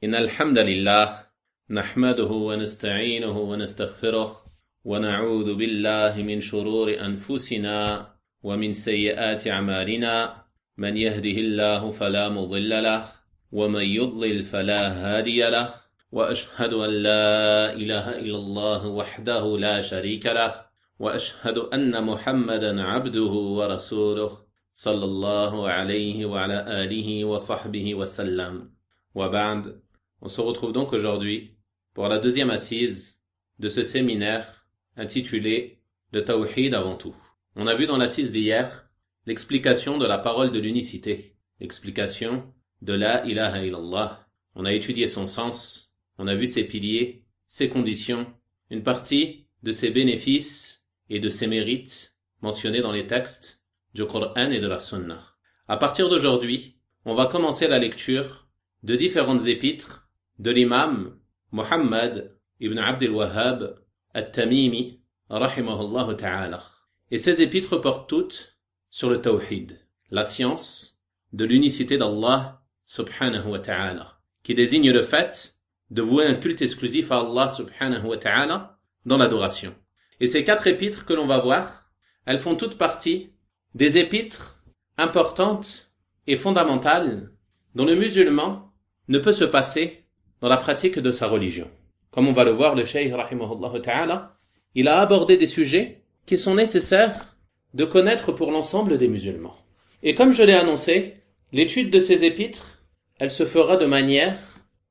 إن الحمد لله نحمده ونستعينه ونستغفره ونعوذ بالله من شرور أنفسنا ومن سيئات أعمالنا من يهده الله فلا مضل له ومن يضلل فلا هادي له وأشهد أن لا إله إلا الله وحده لا شريك له وأشهد أن محمدا عبده ورسوله صلى الله عليه وعلى آله وصحبه وسلم وبعد. On se retrouve donc aujourd'hui pour la deuxième assise de ce séminaire intitulé « Le Tawhid avant tout ». On a vu dans l'assise d'hier l'explication de la parole de l'unicité, l'explication de la ilaha illallah. On a étudié son sens, on a vu ses piliers, ses conditions, une partie de ses bénéfices et de ses mérites mentionnés dans les textes du Coran et de la Sunna. À partir d'aujourd'hui, on va commencer la lecture de différentes épîtres de l'imam Muhammad ibn Abd al-Wahhab al-Tamimi rahimahullah ta'ala. Et ces épîtres portent toutes sur le tawhid, la science de l'unicité d'Allah subhanahu wa ta'ala, qui désigne le fait de vouer un culte exclusif à Allah subhanahu wa ta'ala dans l'adoration. Et ces 4 épîtres que l'on va voir, elles font toutes partie des épîtres importantes et fondamentales dont le musulman ne peut se passer dans la pratique de sa religion. Comme on va le voir, le cheikh rahimahullah ta'ala, il a abordé des sujets qui sont nécessaires de connaître pour l'ensemble des musulmans. Et comme je l'ai annoncé, l'étude de ces épîtres, elle se fera de manière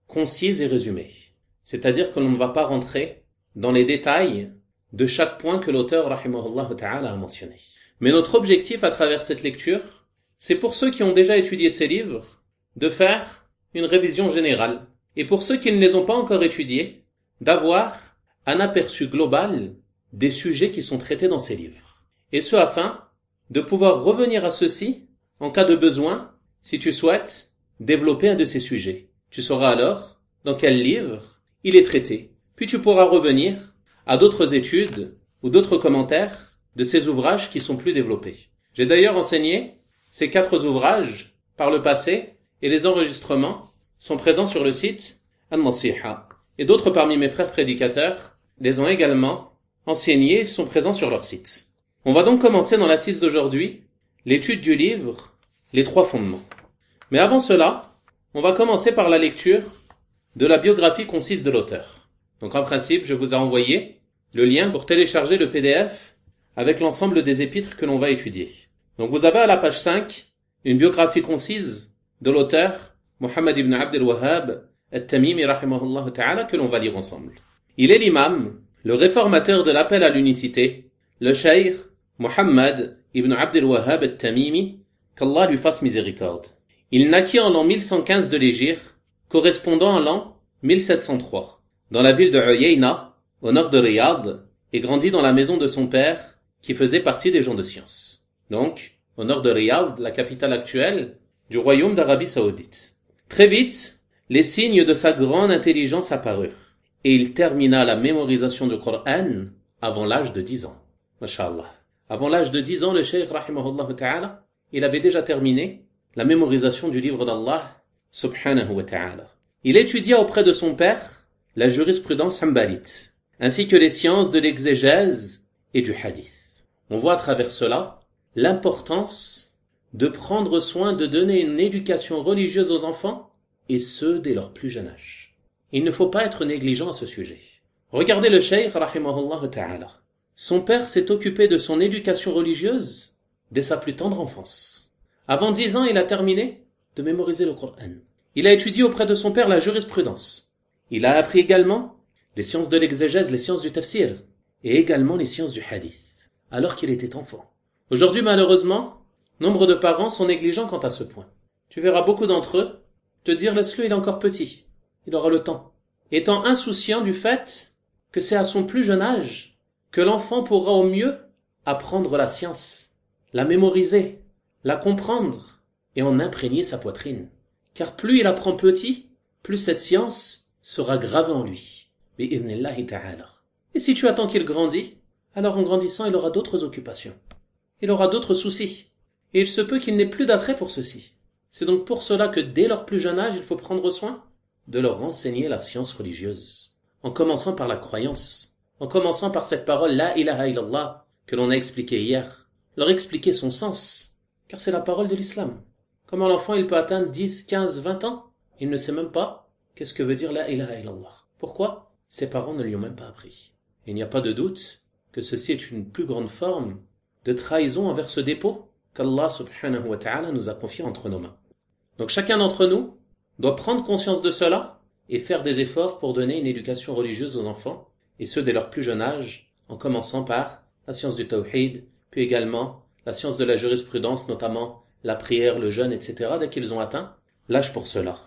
concise et résumée. C'est-à-dire que l'on ne va pas rentrer dans les détails de chaque point que l'auteur rahimahullah ta'ala a mentionné. Mais notre objectif à travers cette lecture, c'est pour ceux qui ont déjà étudié ces livres, de faire une révision générale. Et pour ceux qui ne les ont pas encore étudiés, d'avoir un aperçu global des sujets qui sont traités dans ces livres. Et ce afin de pouvoir revenir à ceux-ci en cas de besoin, si tu souhaites développer un de ces sujets. Tu sauras alors dans quel livre il est traité. Puis tu pourras revenir à d'autres études ou d'autres commentaires de ces ouvrages qui sont plus développés. J'ai d'ailleurs enseigné ces 4 ouvrages par le passé et les enregistrements sont présents sur le site An-Nasiha. Et d'autres parmi mes frères prédicateurs les ont également enseignés et sont présents sur leur site. On va donc commencer dans l'assise d'aujourd'hui l'étude du livre Les 3 fondements. Mais avant cela, on va commencer par la lecture de la biographie concise de l'auteur. Donc en principe, je vous ai envoyé le lien pour télécharger le PDF avec l'ensemble des épîtres que l'on va étudier. Donc vous avez à la page 5 une biographie concise de l'auteur Muhammad ibn Abd al-Wahhab al-Tamimi rahimahullah ta'ala que l'on va lire ensemble. Il est l'imam, le réformateur de l'appel à l'unicité, le cheikh Muhammad ibn Abd al-Wahhab al-Tamimi, qu'Allah lui fasse miséricorde. Il naquit en l'an 1115 de l'Hégire, correspondant à l'an 1703, dans la ville de Uyayna, au nord de Riyad, et grandit dans la maison de son père, qui faisait partie des gens de science. Donc, au nord de Riyad, la capitale actuelle du royaume d'Arabie Saoudite. Très vite, les signes de sa grande intelligence apparurent, et il termina la mémorisation du Coran avant l'âge de 10 ans. Masha'Allah. Avant l'âge de 10 ans, le cheikh rahimahullah ta'ala, il avait déjà terminé la mémorisation du livre d'Allah subhanahu wa ta'ala. Il étudia auprès de son père la jurisprudence hanbalite, ainsi que les sciences de l'exégèse et du hadith. On voit à travers cela l'importance de prendre soin de donner une éducation religieuse aux enfants, et ce, dès leur plus jeune âge. Il ne faut pas être négligent à ce sujet. Regardez le cheikh, rahimahullah ta'ala. Son père s'est occupé de son éducation religieuse dès sa plus tendre enfance. Avant 10 ans, il a terminé de mémoriser le Coran. Il a étudié auprès de son père la jurisprudence. Il a appris également les sciences de l'exégèse, les sciences du tafsir, et également les sciences du hadith, alors qu'il était enfant. Aujourd'hui, malheureusement, nombre de parents sont négligents quant à ce point. Tu verras beaucoup d'entre eux te dire « laisse-le, il est encore petit, il aura le temps », étant insouciant du fait que c'est à son plus jeune âge que l'enfant pourra au mieux apprendre la science, la mémoriser, la comprendre et en imprégner sa poitrine. Car plus il apprend petit, plus cette science sera gravée en lui. Bi'idhnillahi ta'ala. Et si tu attends qu'il grandit, alors en grandissant, il aura d'autres occupations. Il aura d'autres soucis. Et il se peut qu'il n'ait plus d'attrait pour ceci. C'est donc pour cela que dès leur plus jeune âge, il faut prendre soin de leur enseigner la science religieuse, en commençant par la croyance, en commençant par cette parole La ilaha illallah que l'on a expliquée hier, leur expliquer son sens, car c'est la parole de l'islam. Comment l'enfant il peut atteindre 10, 15, 20 ans, il ne sait même pas qu'est-ce que veut dire La ilaha illallah. Pourquoi? Ses parents ne lui ont même pas appris. Il n'y a pas de doute que ceci est une plus grande forme de trahison envers ce dépôt qu'Allah subhanahu wa ta'ala nous a confié entre nos mains. Donc chacun d'entre nous doit prendre conscience de cela et faire des efforts pour donner une éducation religieuse aux enfants, et ce dès leur plus jeune âge, en commençant par la science du tawhid, puis également la science de la jurisprudence, notamment la prière, le jeûne, etc., dès qu'ils ont atteint l'âge pour cela.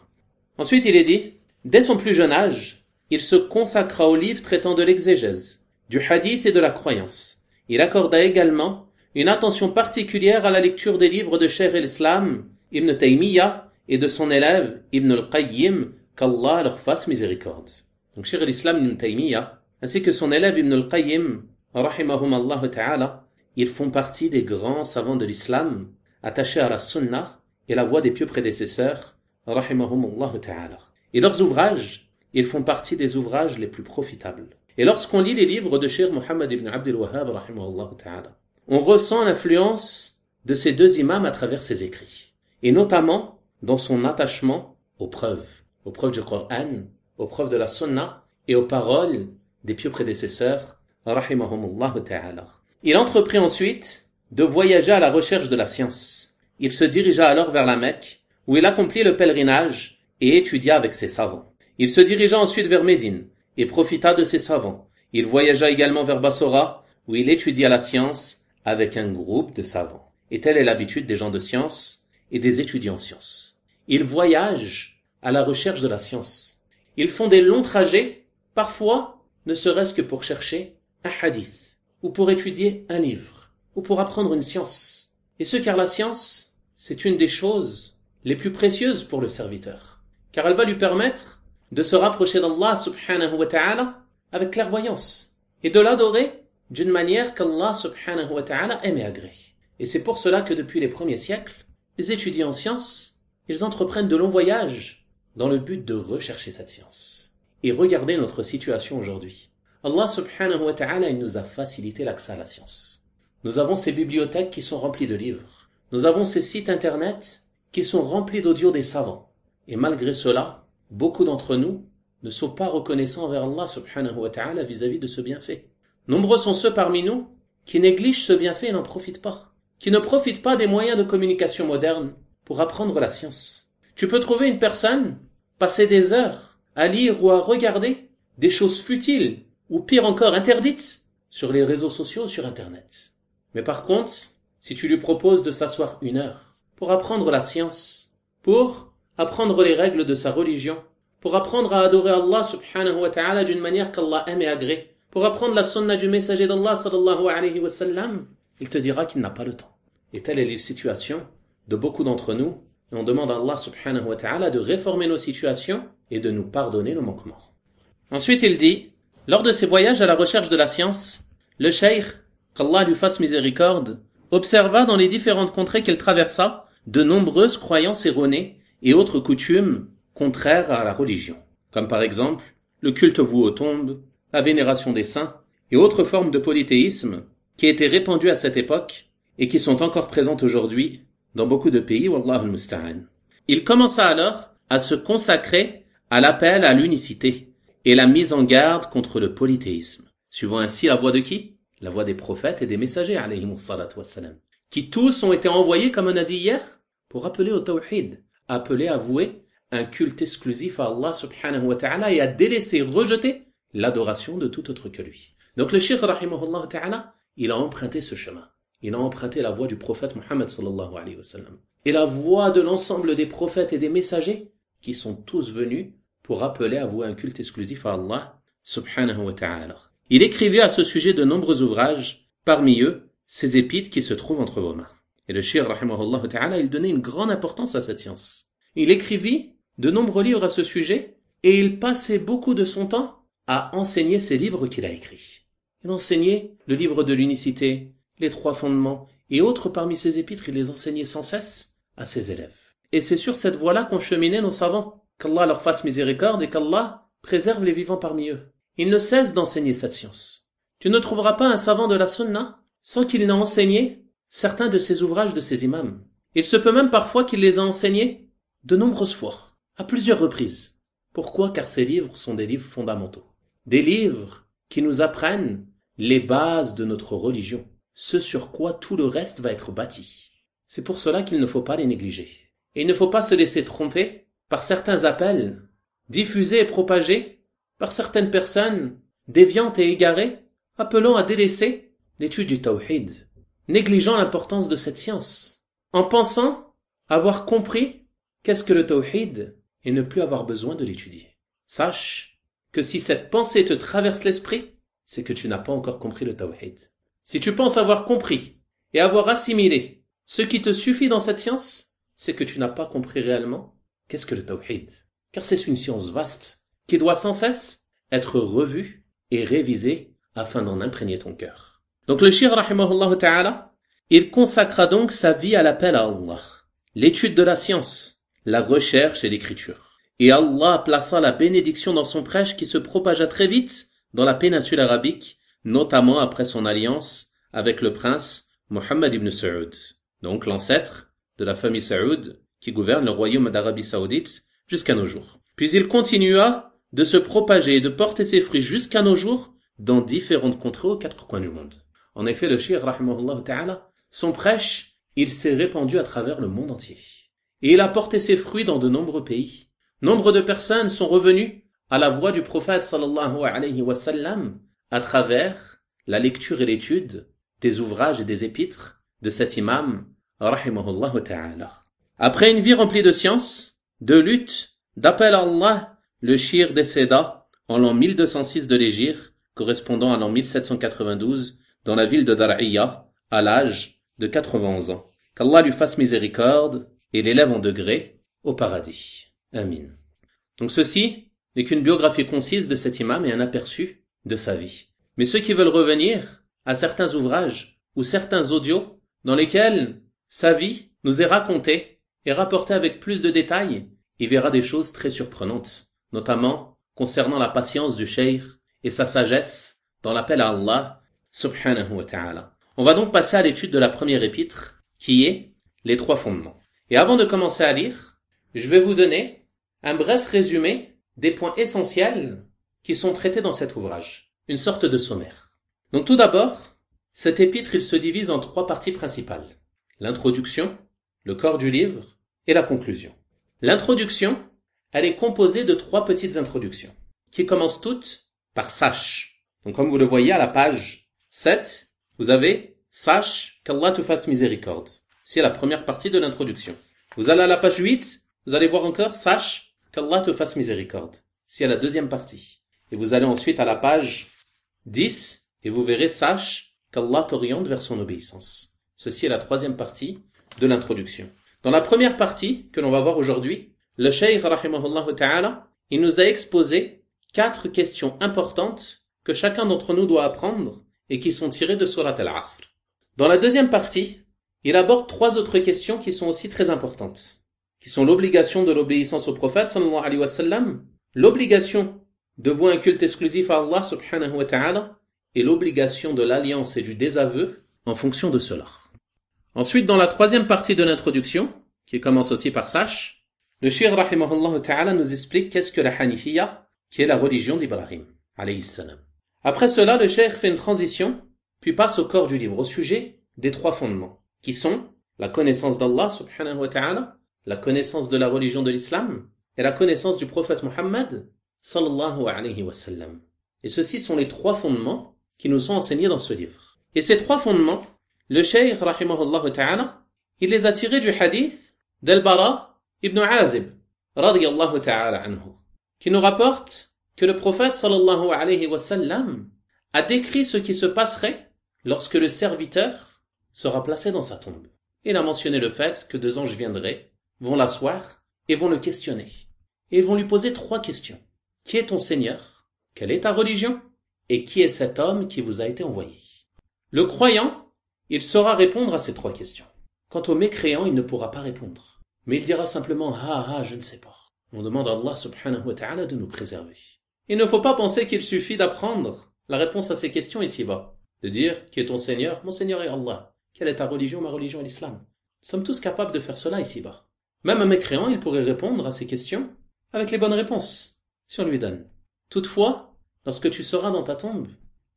Ensuite, il est dit, dès son plus jeune âge, il se consacra aux livres traitant de l'exégèse, du hadith et de la croyance. Il accorda également une attention particulière à la lecture des livres de Cheikh el-Islam, Ibn Taymiyyah, et de son élève Ibn al-Qayyim, qu'Allah leur fasse miséricorde. Donc Cheikh el-Islam Ibn Taymiyyah, ainsi que son élève Ibn al-Qayyim, rahimahumallahu ta'ala, ils font partie des grands savants de l'islam, attachés à la sunna et la voie des pieux prédécesseurs, rahimahumallahu ta'ala. Et leurs ouvrages, ils font partie des ouvrages les plus profitables. Et lorsqu'on lit les livres de Cheikh Muhammad ibn Abdul Wahhab, rahimahullah ta'ala, on ressent l'influence de ces deux imams à travers ses écrits. Et notamment dans son attachement aux preuves du Coran, aux preuves de la Sunna et aux paroles des pieux prédécesseurs, rahimahumullah ta'ala. Il entreprit ensuite de voyager à la recherche de la science. Il se dirigea alors vers la Mecque, où il accomplit le pèlerinage et étudia avec ses savants. Il se dirigea ensuite vers Médine et profita de ses savants. Il voyagea également vers Bassora, où il étudia la science avec un groupe de savants. Et telle est l'habitude des gens de science et des étudiants en sciences. Ils voyagent à la recherche de la science. Ils font des longs trajets, parfois ne serait-ce que pour chercher un hadith, ou pour étudier un livre, ou pour apprendre une science. Et ce car la science, c'est une des choses les plus précieuses pour le serviteur, car elle va lui permettre de se rapprocher d'Allah subhanahu wa ta'ala avec clairvoyance, et de l'adorer d'une manière qu'Allah subhanahu wa ta'ala aime et agrée. Et c'est pour cela que depuis les premiers siècles, les étudiants en sciences, ils entreprennent de longs voyages dans le but de rechercher cette science. Et regardez notre situation aujourd'hui. Allah subhanahu wa ta'ala, il nous a facilité l'accès à la science. Nous avons ces bibliothèques qui sont remplies de livres. Nous avons ces sites internet qui sont remplis d'audio des savants. Et malgré cela, beaucoup d'entre nous ne sont pas reconnaissants envers Allah subhanahu wa ta'ala vis-à-vis de ce bienfait. Nombreux sont ceux parmi nous qui négligent ce bienfait et n'en profitent pas, qui ne profitent pas des moyens de communication modernes pour apprendre la science. Tu peux trouver une personne passer des heures à lire ou à regarder des choses futiles ou pire encore interdites sur les réseaux sociaux ou sur Internet. Mais par contre, si tu lui proposes de s'asseoir 1 heure pour apprendre la science, pour apprendre les règles de sa religion, pour apprendre à adorer Allah subhanahu wa ta'ala d'une manière qu'Allah aime et agrée, pour apprendre la sunna du messager d'Allah sallallahu alayhi wa sallam, il te dira qu'il n'a pas le temps. Et telle est la situation de beaucoup d'entre nous, et on demande à Allah subhanahu wa ta'ala de réformer nos situations et de nous pardonner nos manquements. Ensuite il dit, lors de ses voyages à la recherche de la science, le cheikh, qu'Allah lui fasse miséricorde, observa dans les différentes contrées qu'il traversa de nombreuses croyances erronées et autres coutumes contraires à la religion, comme par exemple le culte voué aux tombes, la vénération des saints et autres formes de polythéisme qui étaient répandues à cette époque et qui sont encore présentes aujourd'hui dans beaucoup de pays, wallahu al-musta'an. Il commença alors à se consacrer à l'appel à l'unicité et la mise en garde contre le polythéisme, suivant ainsi la voie de qui? La voie des prophètes et des messagers, alayhimus salatu wassalam, qui tous ont été envoyés, comme on a dit hier, pour appeler au tawhid, appeler à vouer un culte exclusif à Allah subhanahu wa ta'ala et à délaisser, rejeter l'adoration de tout autre que lui. Donc le cheikh rahimahullah ta'ala, il a emprunté ce chemin. Il a emprunté la voie du prophète Muhammad sallallahu alayhi wa sallam. Et la voie de l'ensemble des prophètes et des messagers qui sont tous venus pour appeler à vouer un culte exclusif à Allah subhanahu wa ta'ala. Il écrivait à ce sujet de nombreux ouvrages, parmi eux, ces épîtres qui se trouvent entre vos mains. Et le cheikh rahimahullah ta'ala, il donnait une grande importance à cette science. Il écrivit de nombreux livres à ce sujet et il passait beaucoup de son temps à enseigner ces livres qu'il a écrits. Il enseignait le livre de l'unicité, les 3 fondements et autres parmi ses épîtres, il les enseignait sans cesse à ses élèves. Et c'est sur cette voie-là qu'ont cheminé nos savants, qu'Allah leur fasse miséricorde et qu'Allah préserve les vivants parmi eux. Il ne cesse d'enseigner cette science. Tu ne trouveras pas un savant de la sunna sans qu'il n'ait enseigné certains de ses ouvrages de ses imams. Il se peut même parfois qu'il les a enseignés de nombreuses fois, à plusieurs reprises. Pourquoi? Car ces livres sont des livres fondamentaux. Des livres qui nous apprennent les bases de notre religion, ce sur quoi tout le reste va être bâti. C'est pour cela qu'il ne faut pas les négliger. Et il ne faut pas se laisser tromper par certains appels diffusés et propagés par certaines personnes déviantes et égarées, appelant à délaisser l'étude du tawhid, négligeant l'importance de cette science, en pensant avoir compris qu'est-ce que le tawhid et ne plus avoir besoin de l'étudier. Sache que si cette pensée te traverse l'esprit, c'est que tu n'as pas encore compris le tawhid. Si tu penses avoir compris et avoir assimilé ce qui te suffit dans cette science, c'est que tu n'as pas compris réellement qu'est-ce que le tawhid. Car c'est une science vaste qui doit sans cesse être revue et révisée afin d'en imprégner ton cœur. Donc le cheikh rahimahullah ta'ala, il consacra donc sa vie à l'appel à Allah, l'étude de la science, la recherche et l'écriture. Et Allah plaça la bénédiction dans son prêche qui se propagea très vite dans la péninsule arabique, notamment après son alliance avec le prince Mohammed ibn Saoud, donc l'ancêtre de la famille Saoud qui gouverne le royaume d'Arabie Saoudite jusqu'à nos jours. Puis il continua de se propager et de porter ses fruits jusqu'à nos jours dans différentes contrées aux quatre coins du monde. En effet, le cheikh rahimahullah ta'ala, son prêche, il s'est répandu à travers le monde entier. Et il a porté ses fruits dans de nombreux pays. Nombre de personnes sont revenues à la voix du prophète sallallahu alayhi wa sallam à travers la lecture et l'étude des ouvrages et des épîtres de cet imam rahimahullah ta'ala. Après une vie remplie de science, de lutte, d'appel à Allah, le shir décéda en l'an 1206 de l'Hégire, correspondant à l'an 1792, dans la ville de Dar'iyya, à l'âge de 91 ans. Qu'Allah lui fasse miséricorde et l'élève en degré au paradis. Amin. Donc ceci n'est qu'une biographie concise de cet imam et un aperçu de sa vie. Mais ceux qui veulent revenir à certains ouvrages ou certains audios dans lesquels sa vie nous est racontée et rapportée avec plus de détails, il verra des choses très surprenantes, notamment concernant la patience du cheikh et sa sagesse dans l'appel à Allah subhanahu wa ta'ala. On va donc passer à l'étude de la première épître, qui est les trois fondements. Et avant de commencer à lire, je vais vous donner un bref résumé des points essentiels qui sont traités dans cet ouvrage, une sorte de sommaire. Donc tout d'abord, cet épître, il se divise en trois parties principales. L'introduction, le corps du livre et la conclusion. L'introduction, elle est composée de trois petites introductions, qui commencent toutes par sache. Donc comme vous le voyez à la page 7, vous avez sache qu'Allah te fasse miséricorde. C'est la première partie de l'introduction. Vous allez à la page 8, vous allez voir encore sache qu'Allah te fasse miséricorde. C'est la deuxième partie. Et vous allez ensuite à la page 10 et vous verrez sache qu'Allah t'oriente vers son obéissance. Ceci est la troisième partie de l'introduction. Dans la première partie que l'on va voir aujourd'hui, le cheikh rahimahullah ta'ala, il nous a exposé 4 questions importantes que chacun d'entre nous doit apprendre et qui sont tirées de Surat al-Asr. Dans la deuxième partie, il aborde 3 autres questions qui sont aussi très importantes, qui sont l'obligation de l'obéissance au prophète sallallahu alayhi wa sallam, l'obligation de vouer un culte exclusif à Allah subhanahu wa ta'ala et l'obligation de l'alliance et du désaveu en fonction de cela. Ensuite, dans la troisième partie de l'introduction, qui commence aussi par sache, le cheikh rahimahullah ta'ala nous explique qu'est-ce que la Hanifiyya, qui est la religion d'Ibrahim alayhi salam. Après cela, le cheikh fait une transition, puis passe au corps du livre, au sujet des 3 fondements, qui sont la connaissance d'Allah subhanahu wa ta'ala, la connaissance de la religion de l'islam, et la connaissance du prophète Muhammad sallallahu alayhi wa sallam. Et ceux-ci sont les 3 fondements qui nous sont enseignés dans ce livre. Et ces 3 fondements, le cheikh rahimahullah ta'ala, il les a tirés du hadith d'Al-Bara ibn Azib radiyallahu ta'ala anhu, qui nous rapporte que le prophète sallallahu alayhi wa sallam a décrit ce qui se passerait lorsque le serviteur sera placé dans sa tombe. Il a mentionné le fait que 2 anges viendraient, vont l'asseoir et vont le questionner. Et ils vont lui poser 3 questions. Qui est ton Seigneur? Quelle est ta religion? Et qui est cet homme qui vous a été envoyé? Le croyant, il saura répondre à ces 3 questions. Quant au mécréant, il ne pourra pas répondre. Mais il dira simplement « Ah, je ne sais pas ». On demande à Allah subhanahu wa ta'ala de nous préserver. Il ne faut pas penser qu'il suffit d'apprendre la réponse à ces questions ici-bas. De dire, qui est ton Seigneur? Mon Seigneur est Allah. Quelle est ta religion? Ma religion est l'islam. Nous sommes tous capables de faire cela ici-bas. Même un mécréant, il pourrait répondre à ces questions avec les bonnes réponses, si on lui donne. Toutefois, lorsque tu seras dans ta tombe,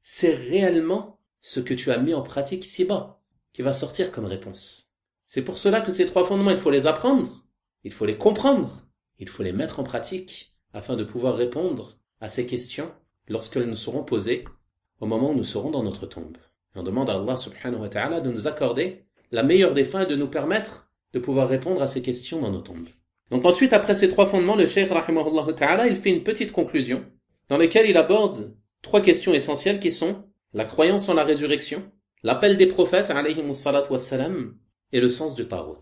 c'est réellement ce que tu as mis en pratique ici-bas qui va sortir comme réponse. C'est pour cela que ces 3 fondements, il faut les apprendre, il faut les comprendre, il faut les mettre en pratique afin de pouvoir répondre à ces questions lorsqu'elles nous seront posées au moment où nous serons dans notre tombe. Et on demande à Allah subhanahu wa ta'ala de nous accorder la meilleure des fins et de nous permettre de pouvoir répondre à ces questions dans nos tombes. Donc ensuite, après ces 3 fondements, le cheikh rahimahullah ta'ala, il fait une petite conclusion dans laquelle il aborde 3 questions essentielles qui sont la croyance en la résurrection, l'appel des prophètes alayhimus salatu wassalam et le sens du Tarot.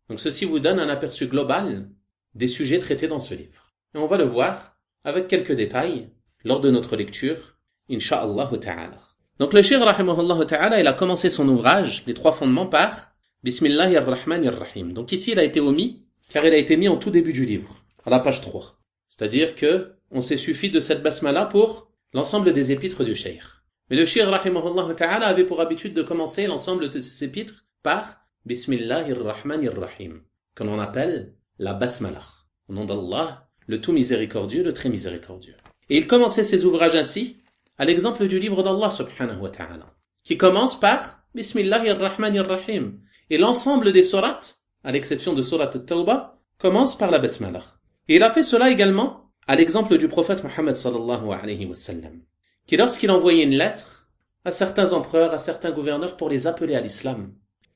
Donc ceci vous donne un aperçu global des sujets traités dans ce livre. Et on va le voir avec quelques détails lors de notre lecture, insha'Allah ta'ala. Donc le cheikh rahimahullah ta'ala, il a commencé son ouvrage, les 3 fondements, par Bismillahirrahmanirrahim. Donc ici, il a été omis, car il a été mis en tout début du livre, à la page 3. C'est-à-dire que on s'est suffi de cette basmala pour l'ensemble des épîtres du cheikh. Mais le cheikh rahimahullah ta'ala avait pour habitude de commencer l'ensemble de ces épîtres par Bismillahirrahmanirrahim, que l'on appelle la basmala. Au nom d'Allah, le tout miséricordieux, le très miséricordieux. Et il commençait ses ouvrages ainsi, à l'exemple du livre d'Allah subhanahu wa ta'ala, qui commence par Bismillahirrahmanirrahim. Et l'ensemble des sourates, à l'exception de sourate At-Tawbah, commence par la basmala. Et il a fait cela également à l'exemple du prophète Muhammad sallallahu alayhi wa sallam, qui lorsqu'il envoyait une lettre à certains empereurs, à certains gouverneurs pour les appeler à l'islam,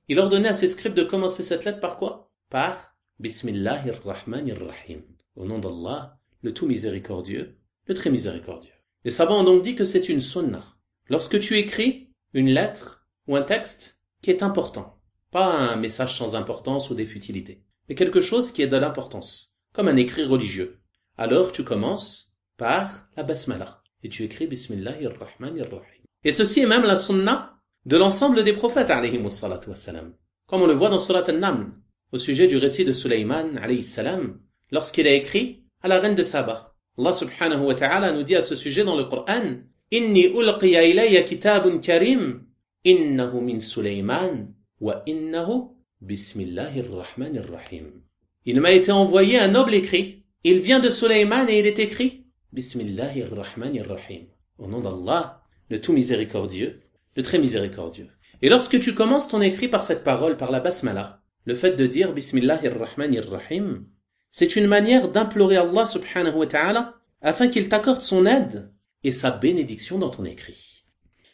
il ordonnait à ses scribes de commencer cette lettre par quoi? Par Bismillahirrahmanirrahim. Au nom d'Allah, le tout miséricordieux, le très miséricordieux. Les savants ont donc dit que c'est une sunnah. Lorsque tu écris une lettre ou un texte qui est important, pas un message sans importance ou des futilités, mais quelque chose qui est de l'importance, comme un écrit religieux, alors tu commences par la basmala et tu écris Bismillahirrahmanirrahim. Et ceci est même la sunnah de l'ensemble des prophètes alayhimus salatu wassalam, comme on le voit dans Surat An-Naml, au sujet du récit de Sulayman alayhi salam, lorsqu'il a écrit à la reine de Saba. Allah subhanahu wa ta'ala nous dit à ce sujet dans le Coran, Inni ulqiya ilayya kitabun karim, innahu min Sulayman, wa innahu bismillahirrahmanirrahim. Il m'a été envoyé un noble écrit. Il vient de Sulayman et il est écrit Bismillahirrahmanirrahim. Au nom d'Allah, le tout miséricordieux, le très miséricordieux. Et lorsque tu commences ton écrit par cette parole, par la basmala, le fait de dire Bismillahirrahmanirrahim, c'est une manière d'implorer Allah subhanahu wa ta'ala afin qu'il t'accorde son aide et sa bénédiction dans ton écrit.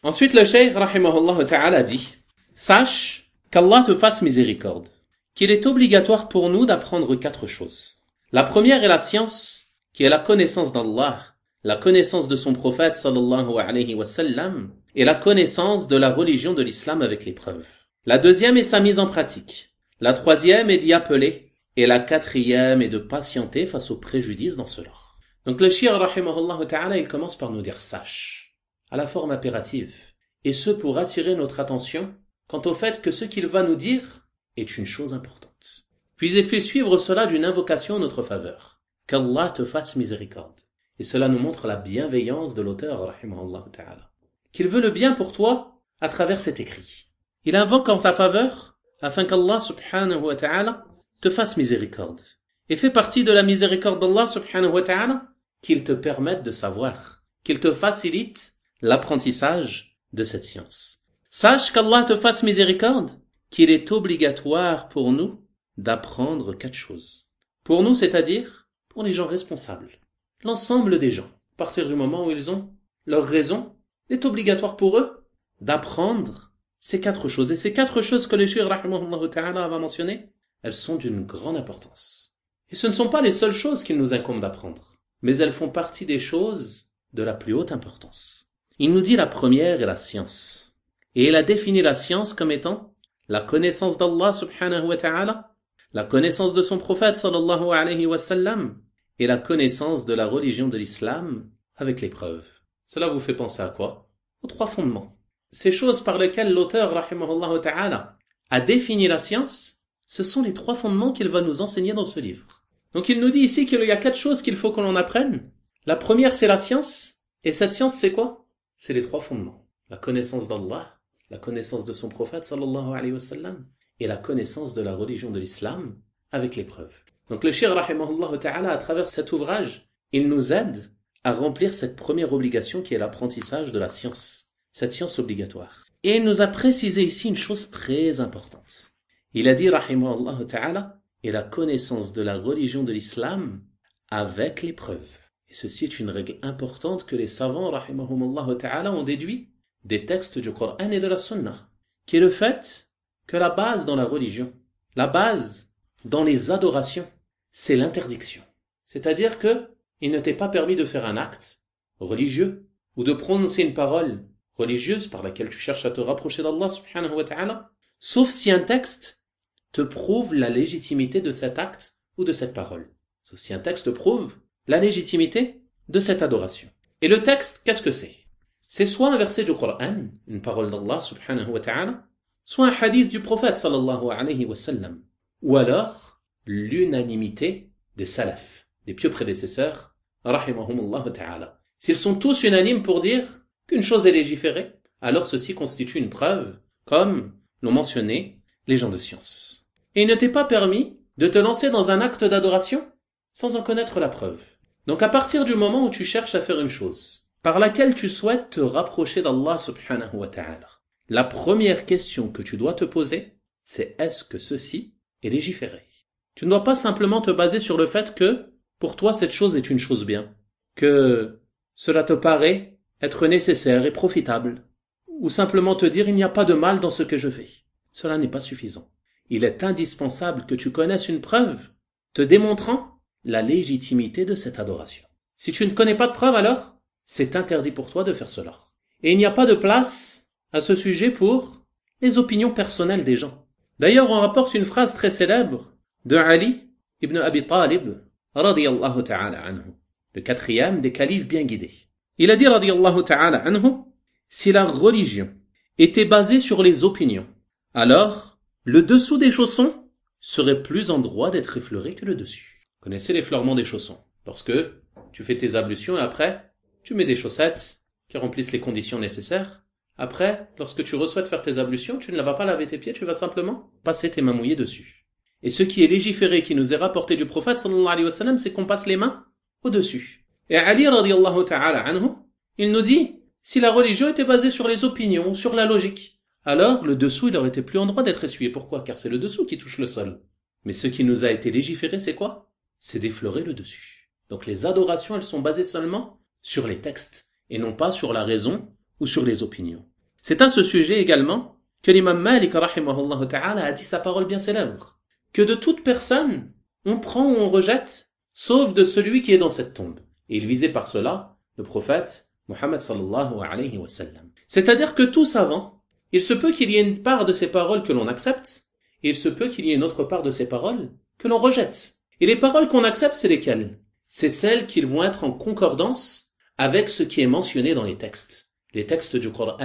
Ensuite, le cheikh rahimahullah ta'ala dit, sache qu'Allah te fasse miséricorde, qu'il est obligatoire pour nous d'apprendre 4 choses. La première est la science, qui est la connaissance d'Allah, la connaissance de son prophète sallallahu alayhi wa sallam, et la connaissance de la religion de l'islam avec les preuves. La deuxième est sa mise en pratique. La troisième est d'y appeler. Et la quatrième est de patienter face aux préjudices dans cela. Donc le shir rahimahullah ta'ala, il commence par nous dire sache, à la forme impérative, et ce pour attirer notre attention quant au fait que ce qu'il va nous dire est une chose importante. Puis il fait suivre cela d'une invocation en notre faveur, qu'Allah te fasse miséricorde. Et cela nous montre la bienveillance de l'auteur rahimahullah ta'ala, qu'il veut le bien pour toi à travers cet écrit. Il invoque en ta faveur afin qu'Allah subhanahu wa ta'ala te fasse miséricorde. Et fait partie de la miséricorde d'Allah subhanahu wa ta'ala qu'il te permette de savoir, qu'il te facilite l'apprentissage de cette science. Sache qu'Allah te fasse miséricorde, qu'il est obligatoire pour nous d'apprendre 4 choses. Pour nous, c'est-à-dire pour les gens responsables. L'ensemble des gens, à partir du moment où ils ont leur raison, il est obligatoire pour eux d'apprendre ces 4 choses. Et ces 4 choses que le cheikh rahimahullah ta'ala va mentionner, elles sont d'une grande importance. Et ce ne sont pas les seules choses qu'il nous incombe d'apprendre, mais elles font partie des choses de la plus haute importance. Il nous dit la première est la science. Et il a défini la science comme étant la connaissance d'Allah subhanahu wa ta'ala, la connaissance de son prophète sallallahu alayhi wa sallam, et la connaissance de la religion de l'islam avec les preuves. Cela vous fait penser à quoi? Aux 3 fondements. Ces choses par lesquelles l'auteur rahimahullah ta'ala a défini la science, ce sont les 3 fondements qu'il va nous enseigner dans ce livre. Donc il nous dit ici qu'il y a 4 choses qu'il faut que l'on apprenne. La première, c'est la science. Et cette science, c'est quoi? C'est les 3 fondements. La connaissance d'Allah, la connaissance de son prophète, sallallahu alayhi wa sallam, et la connaissance de la religion de l'islam avec les preuves. Donc le Cheikh, rahimahullah ta'ala, à travers cet ouvrage, il nous aide à remplir cette première obligation qui est l'apprentissage de la science. Cette science obligatoire. Et il nous a précisé ici une chose très importante. Il a dit, rahimahullah ta'ala, et la connaissance de la religion de l'islam avec les preuves. Et ceci est une règle importante que les savants, rahimahumullah ta'ala, ont déduit des textes du Coran et de la Sunna, qui est le fait que la base dans la religion, la base dans les adorations, c'est l'interdiction. C'est-à-dire que il ne t'est pas permis de faire un acte religieux ou de prononcer une parole religieuse par laquelle tu cherches à te rapprocher d'Allah subhanahu wa ta'ala, sauf si un texte te prouve la légitimité de cet acte ou de cette parole. Sauf si un texte prouve la légitimité de cette adoration. Et le texte, qu'est-ce que c'est? C'est soit un verset du Coran, une parole d'Allah subhanahu wa ta'ala, soit un hadith du prophète sallallahu alayhi wa sallam, ou alors l'unanimité des salafs, des pieux prédécesseurs, rahimahumullah ta'ala. S'ils sont tous unanimes pour dire qu'une chose est légiférée, alors ceci constitue une preuve, comme l'ont mentionné les gens de science. Et il ne t'est pas permis de te lancer dans un acte d'adoration sans en connaître la preuve. Donc à partir du moment où tu cherches à faire une chose, par laquelle tu souhaites te rapprocher d'Allah subhanahu wa ta'ala, la première question que tu dois te poser, c'est est-ce que ceci est légiféré? Tu ne dois pas simplement te baser sur le fait que, pour toi, cette chose est une chose bien, que cela te paraît être nécessaire et profitable, ou simplement te dire il n'y a pas de mal dans ce que je fais. Cela n'est pas suffisant. Il est indispensable que tu connaisses une preuve te démontrant la légitimité de cette adoration. Si tu ne connais pas de preuve, alors c'est interdit pour toi de faire cela. Et il n'y a pas de place à ce sujet pour les opinions personnelles des gens. D'ailleurs, on rapporte une phrase très célèbre de Ali ibn Abi Talib, radiyallahu ta'ala anhu, le 4e des califes bien guidés. Il a dit, radiyallahu ta'ala anhu, si la religion était basée sur les opinions, alors le dessous des chaussons serait plus en droit d'être effleuré que le dessus. Vous connaissez l'effleurement des chaussons. Lorsque tu fais tes ablutions et après, tu mets des chaussettes qui remplissent les conditions nécessaires. Après, lorsque tu souhaites faire tes ablutions, tu ne vas pas laver tes pieds, tu vas simplement passer tes mains mouillées dessus. Et ce qui est légiféré, qui nous est rapporté du prophète sallallahu alayhi wa sallam, c'est qu'on passe les mains au-dessus. Et Ali radiyallahu ta'ala anhu, il nous dit, si la religion était basée sur les opinions, sur la logique, alors le dessous, il aurait été plus en droit d'être essuyé. Pourquoi? Car c'est le dessous qui touche le sol. Mais ce qui nous a été légiféré, c'est quoi? C'est d'effleurer le dessus. Donc les adorations, elles sont basées seulement sur les textes, et non pas sur la raison ou sur les opinions. C'est à ce sujet également que l'imam Malik rahimahullah ta'ala a dit sa parole bien célèbre, que de toute personne, on prend ou on rejette, sauf de celui qui est dans cette tombe. Et il visait par cela le prophète Muhammad sallallahu alayhi wa sallam. C'est-à-dire que tout savant, il se peut qu'il y ait une part de ces paroles que l'on accepte, et il se peut qu'il y ait une autre part de ces paroles que l'on rejette. Et les paroles qu'on accepte, c'est lesquelles? C'est celles qui vont être en concordance avec ce qui est mentionné dans les textes du Coran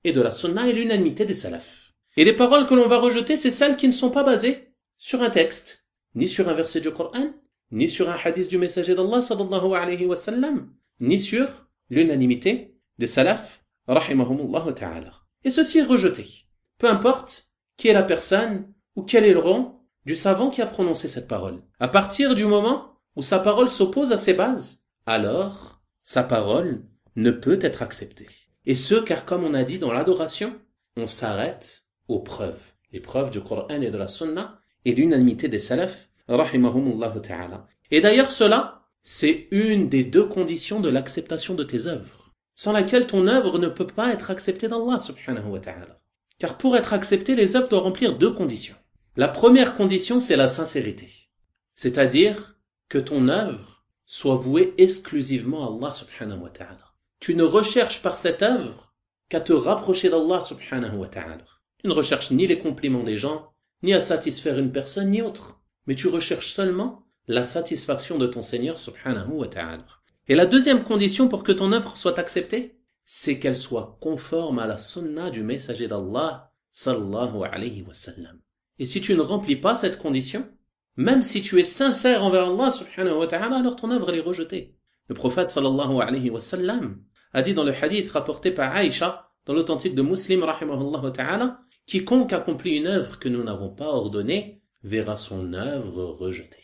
et de la Sunna et l'unanimité des salafs. Et les paroles que l'on va rejeter, c'est celles qui ne sont pas basées sur un texte, ni sur un verset du Coran, ni sur un hadith du messager d'Allah sallallahu alayhi wa sallam, ni sur l'unanimité des salafs, rahimahumullah ta'ala. Et ceci est rejeté. Peu importe qui est la personne ou quel est le rang du savant qui a prononcé cette parole. À partir du moment où sa parole s'oppose à ses bases, alors sa parole ne peut être acceptée. Et ce, car comme on a dit dans l'adoration, on s'arrête aux preuves. Les preuves du Coran et de la Sunna et l'unanimité des salafs, rahimahumullah ta'ala. Et d'ailleurs cela, c'est une des 2 conditions de l'acceptation de tes œuvres, sans laquelle ton œuvre ne peut pas être acceptée d'Allah subhanahu wa ta'ala. Car pour être acceptées, les œuvres doivent remplir 2 conditions. La première condition, c'est la sincérité. C'est-à-dire que ton œuvre soit vouée exclusivement à Allah subhanahu wa ta'ala. Tu ne recherches par cette œuvre qu'à te rapprocher d'Allah subhanahu wa ta'ala. Tu ne recherches ni les compliments des gens, ni à satisfaire une personne, ni autre. Mais tu recherches seulement la satisfaction de ton Seigneur subhanahu wa ta'ala. Et la deuxième condition pour que ton œuvre soit acceptée, c'est qu'elle soit conforme à la sunna du messager d'Allah sallallahu alayhi wa sallam. Et si tu ne remplis pas cette condition, Même si tu es sincère envers Allah subhanahu wa ta'ala, alors ton œuvre elle est rejetée. Le prophète sallallahu alayhi wa sallam a dit dans le hadith rapporté par Aïcha, dans l'authentique de Muslim rahimahullah ta'ala, quiconque accomplit une œuvre que nous n'avons pas ordonnée verra son œuvre rejetée.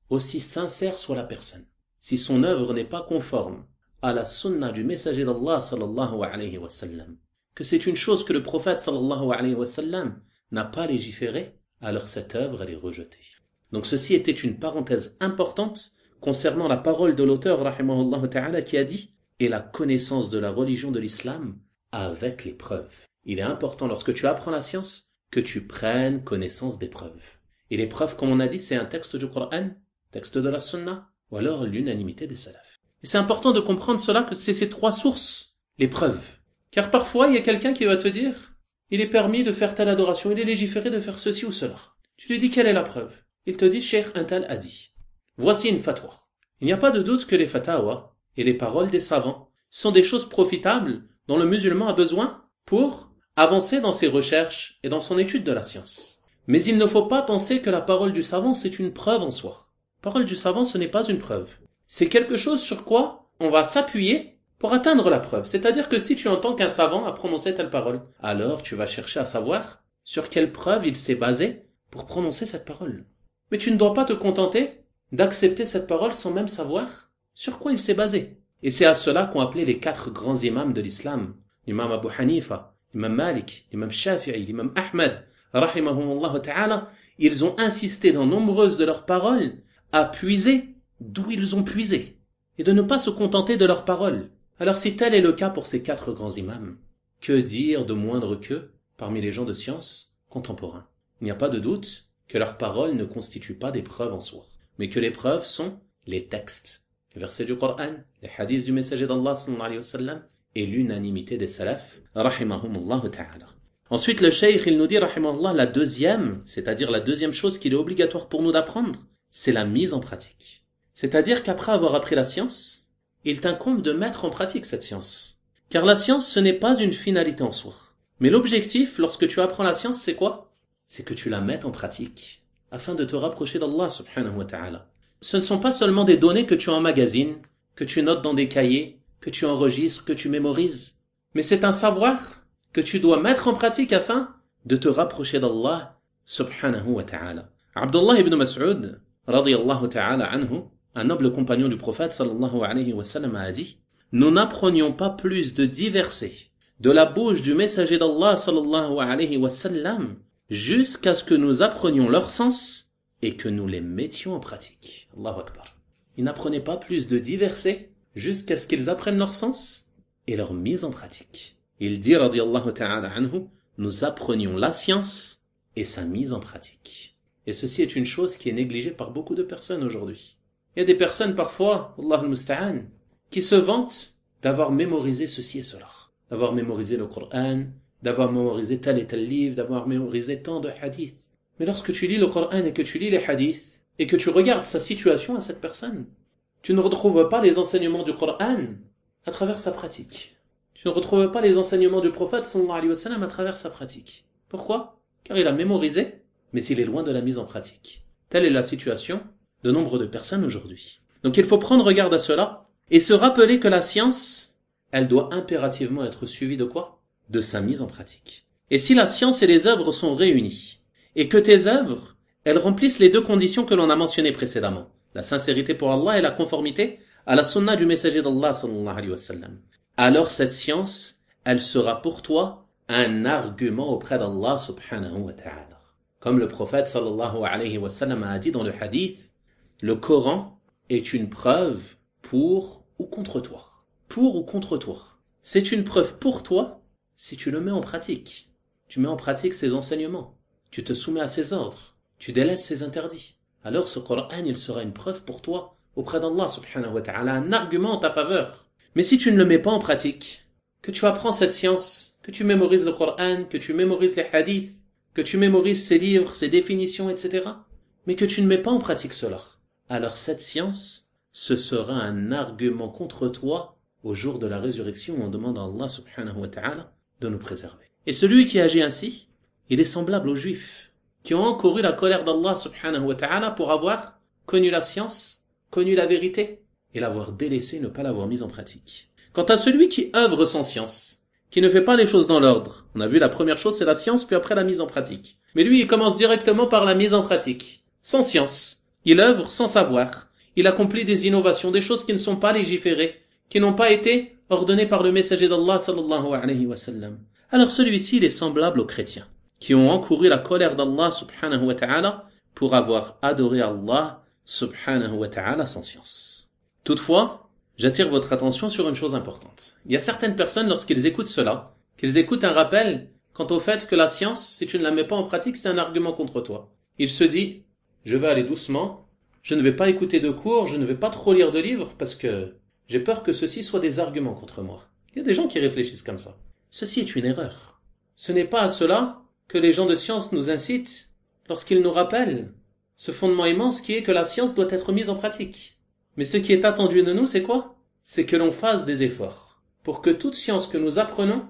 Aussi sincère soit la personne, si son œuvre n'est pas conforme à la sunna du messager d'Allah sallallahu alayhi wa sallam, que c'est une chose que le prophète sallallahu alayhi wa sallam n'a pas légiféré, alors cette œuvre elle est rejetée. Donc ceci était une parenthèse importante concernant la parole de l'auteur rahimahullah ta'ala qui a dit « et la connaissance de la religion de l'islam avec les preuves ». Il est important lorsque tu apprends la science que tu prennes connaissance des preuves. Et les preuves, comme on a dit, c'est un texte du Coran, texte de la Sunna, ou alors l'unanimité des salafs. Et c'est important de comprendre cela, que c'est ces trois sources, les preuves. Car parfois, il y a quelqu'un qui va te dire, il est permis de faire telle adoration, il est légiféré de faire ceci ou cela. Tu lui dis, quelle est la preuve? Il te dit, Cheikh un tel a dit. Voici une fatwa. Il n'y a pas de doute que les fatawa et les paroles des savants sont des choses profitables dont le musulman a besoin pour avancer dans ses recherches et dans son étude de la science. Mais il ne faut pas penser que la parole du savant c'est une preuve en soi. La parole du savant ce n'est pas une preuve. C'est quelque chose sur quoi on va s'appuyer pour atteindre la preuve. C'est-à-dire que si tu entends qu'un savant a prononcé telle parole, alors tu vas chercher à savoir sur quelle preuve il s'est basé pour prononcer cette parole. Mais tu ne dois pas te contenter d'accepter cette parole sans même savoir sur quoi il s'est basé. Et c'est à cela qu'ont appelé les 4 grands imams de l'islam. L'imam Abu Hanifa, l'imam Malik, l'imam Shafi'i, l'imam Ahmad, rahimahumullah ta'ala, ils ont insisté dans nombreuses de leurs paroles à puiser d'où ils ont puisé et de ne pas se contenter de leurs paroles. Alors si tel est le cas pour ces 4 grands imams, que dire de moindre qu'eux parmi les gens de science contemporains? Il n'y a pas de doute que leurs paroles ne constituent pas des preuves en soi, mais que les preuves sont les textes, les versets du Coran, les hadiths du messager d'Allah sallallahu alayhi wa sallam et l'unanimité des salafs, rahimahumullah ta'ala. Ensuite, le cheikh, il nous dit, rahimahullah, la deuxième chose qu'il est obligatoire pour nous d'apprendre, c'est la mise en pratique. C'est-à-dire qu'après avoir appris la science, il t'incombe de mettre en pratique cette science. Car la science, ce n'est pas une finalité en soi. Mais l'objectif, lorsque tu apprends la science, c'est quoi? C'est que tu la mettes en pratique, afin de te rapprocher d'Allah subhanahu wa ta'ala. Ce ne sont pas seulement des données que tu emmagasines, que tu notes dans des cahiers, que tu enregistres, que tu mémorises. Mais c'est un savoir que tu dois mettre en pratique afin de te rapprocher d'Allah subhanahu wa ta'ala. Abdullah ibn Mas'ud, radiyallahu ta'ala anhu, un noble compagnon du prophète sallallahu alayhi wa sallam a dit, nous n'apprenions pas plus de 10 versets de la bouche du messager d'Allah sallallahu alayhi wa sallam jusqu'à ce que nous apprenions leur sens et que nous les mettions en pratique. Allahu Akbar. Ils n'apprenaient pas plus de 10 versets jusqu'à ce qu'ils apprennent leur sens et leur mise en pratique. Il dit, radiyallahu ta'ala anhu, nous apprenions la science et sa mise en pratique. Et ceci est une chose qui est négligée par beaucoup de personnes aujourd'hui. Il y a des personnes parfois, Allah al-Musta'an, qui se vantent d'avoir mémorisé ceci et cela. D'avoir mémorisé le Coran, d'avoir mémorisé tel et tel livre, d'avoir mémorisé tant de hadiths. Mais lorsque tu lis le Coran et que tu lis les hadiths, et que tu regardes sa situation à cette personne, tu ne retrouves pas les enseignements du Coran à travers sa pratique. Tu ne retrouves pas les enseignements du prophète sallallahu alayhi wa sallam à travers sa pratique. Pourquoi? Car il a mémorisé, mais il est loin de la mise en pratique. Telle est la situation de nombre de personnes aujourd'hui. Donc il faut prendre garde à cela, et se rappeler que la science, elle doit impérativement être suivie de quoi? De sa mise en pratique. Et si la science et les œuvres sont réunies, et que tes œuvres, elles remplissent les 2 conditions que l'on a mentionnées précédemment, la sincérité pour Allah et la conformité à la sunna du messager d'Allah sallallahu alayhi wa sallam, alors cette science, elle sera pour toi un argument auprès d'Allah subhanahu wa ta'ala. Comme le prophète sallallahu alayhi wa sallam a dit dans le hadith, le Coran est une preuve pour ou contre toi. Pour ou contre toi. C'est une preuve pour toi si tu le mets en pratique. Tu mets en pratique ses enseignements. Tu te soumets à ses ordres. Tu délaisses ses interdits. Alors ce Coran, il sera une preuve pour toi auprès d'Allah subhanahu wa ta'ala, un argument en ta faveur. Mais si tu ne le mets pas en pratique, que tu apprends cette science, que tu mémorises le Coran, que tu mémorises les hadiths, que tu mémorises ses livres, ses définitions, etc., mais que tu ne mets pas en pratique cela, alors cette science, ce sera un argument contre toi au jour de la résurrection où on demande à Allah subhanahu wa ta'ala de nous préserver. Et celui qui agit ainsi, il est semblable aux Juifs qui ont encouru la colère d'Allah subhanahu wa ta'ala pour avoir connu la science, connu la vérité, et l'avoir délaissé, ne pas l'avoir mise en pratique. Quant à celui qui œuvre sans science, qui ne fait pas les choses dans l'ordre, on a vu la première chose c'est la science, puis après la mise en pratique. Mais lui, il commence directement par la mise en pratique, sans science. Il œuvre sans savoir. Il accomplit des innovations, des choses qui ne sont pas légiférées, qui n'ont pas été ordonnées par le messager d'Allah sallallahu alayhi wa sallam. Alors celui-ci, il est semblable aux chrétiens, qui ont encouru la colère d'Allah subhanahu wa ta'ala pour avoir adoré Allah subhanahu wa ta'ala sans science. Toutefois, j'attire votre attention sur une chose importante. Il y a certaines personnes, lorsqu'ils écoutent cela, qu'ils écoutent un rappel quant au fait que la science, si tu ne la mets pas en pratique, c'est un argument contre toi. Il se dit, je vais aller doucement, je ne vais pas écouter de cours, je ne vais pas trop lire de livres parce que j'ai peur que ceci soit des arguments contre moi. Il y a des gens qui réfléchissent comme ça. Ceci est une erreur. Ce n'est pas à cela que les gens de science nous incitent lorsqu'ils nous rappellent ce fondement immense qui est que la science doit être mise en pratique. Mais ce qui est attendu de nous, c'est quoi? C'est que l'on fasse des efforts pour que toute science que nous apprenons,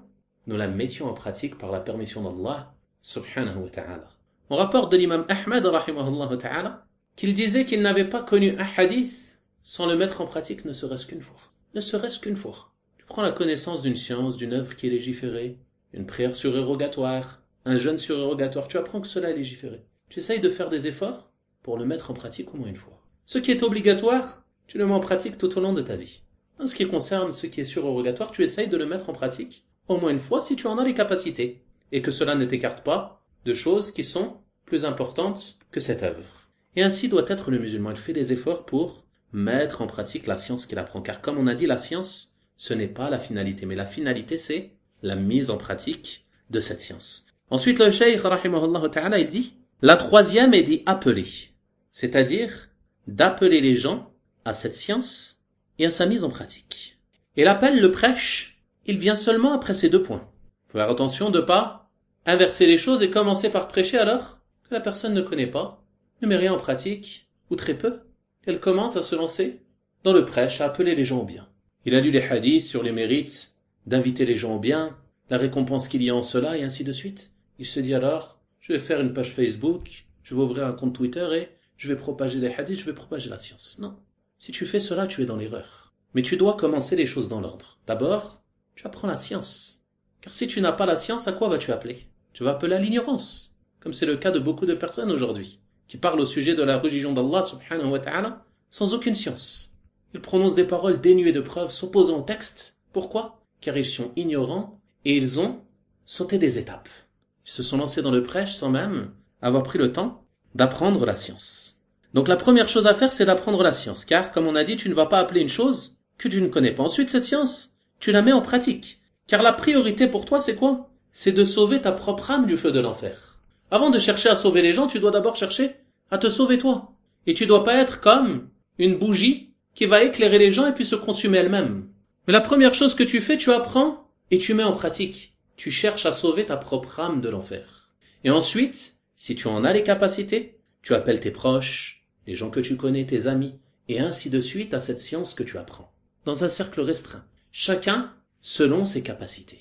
nous la mettions en pratique par la permission d'Allah subhanahu wa ta'ala. On rapporte de l'imam Ahmad rahimahullah ta'ala qu'il disait qu'il n'avait pas connu un hadith sans le mettre en pratique ne serait-ce qu'une fois. Ne serait-ce qu'une fois. Tu prends la connaissance d'une science, d'une œuvre qui est légiférée, une prière surérogatoire, un jeûne surérogatoire, tu apprends que cela est légiféré. Tu essayes de faire des efforts pour le mettre en pratique au moins une fois. Ce qui est obligatoire, tu le mets en pratique tout au long de ta vie. En ce qui concerne ce qui est surérogatoire, tu essayes de le mettre en pratique au moins une fois si tu en as les capacités, et que cela ne t'écarte pas de choses qui sont plus importantes que cette œuvre. Et ainsi doit être le musulman. Il fait des efforts pour mettre en pratique la science qu'il apprend. Car comme on a dit, la science, ce n'est pas la finalité. Mais la finalité, c'est la mise en pratique de cette science. Ensuite, le cheikh, rahimahullah ta'ala, il dit, la troisième est d'y appeler. C'est-à-dire d'appeler les gens à cette science et à sa mise en pratique. Et l'appel, le prêche, il vient seulement après ces deux points. Il faut faire attention de ne pas inverser les choses et commencer par prêcher alors que la personne ne connaît pas, ne met rien en pratique, ou très peu. Elle commence à se lancer dans le prêche, à appeler les gens au bien. Il a lu les hadiths sur les mérites d'inviter les gens au bien, la récompense qu'il y a en cela, et ainsi de suite. Il se dit alors, je vais faire une page Facebook, je vais ouvrir un compte Twitter et je vais propager les hadiths, je vais propager la science. Non. Si tu fais cela, tu es dans l'erreur. Mais tu dois commencer les choses dans l'ordre. D'abord, tu apprends la science. Car si tu n'as pas la science, à quoi vas-tu appeler? Tu vas appeler à l'ignorance. Comme c'est le cas de beaucoup de personnes aujourd'hui, qui parlent au sujet de la religion d'Allah subhanahu wa ta'ala, sans aucune science. Ils prononcent des paroles dénuées de preuves, s'opposant au texte. Pourquoi? Car ils sont ignorants et ils ont sauté des étapes. Ils se sont lancés dans le prêche sans même avoir pris le temps d'apprendre la science. Donc la première chose à faire, c'est d'apprendre la science. Car, comme on a dit, tu ne vas pas appeler une chose que tu ne connais pas. Ensuite, cette science, tu la mets en pratique. Car la priorité pour toi, c'est quoi? C'est de sauver ta propre âme du feu de l'enfer. Avant de chercher à sauver les gens, tu dois d'abord chercher à te sauver toi. Et tu dois pas être comme une bougie qui va éclairer les gens et puis se consumer elle-même. Mais la première chose que tu fais, tu apprends et tu mets en pratique. Tu cherches à sauver ta propre âme de l'enfer. Et ensuite, si tu en as les capacités, tu appelles tes proches, les gens que tu connais, tes amis, et ainsi de suite à cette science que tu apprends. Dans un cercle restreint. Chacun selon ses capacités.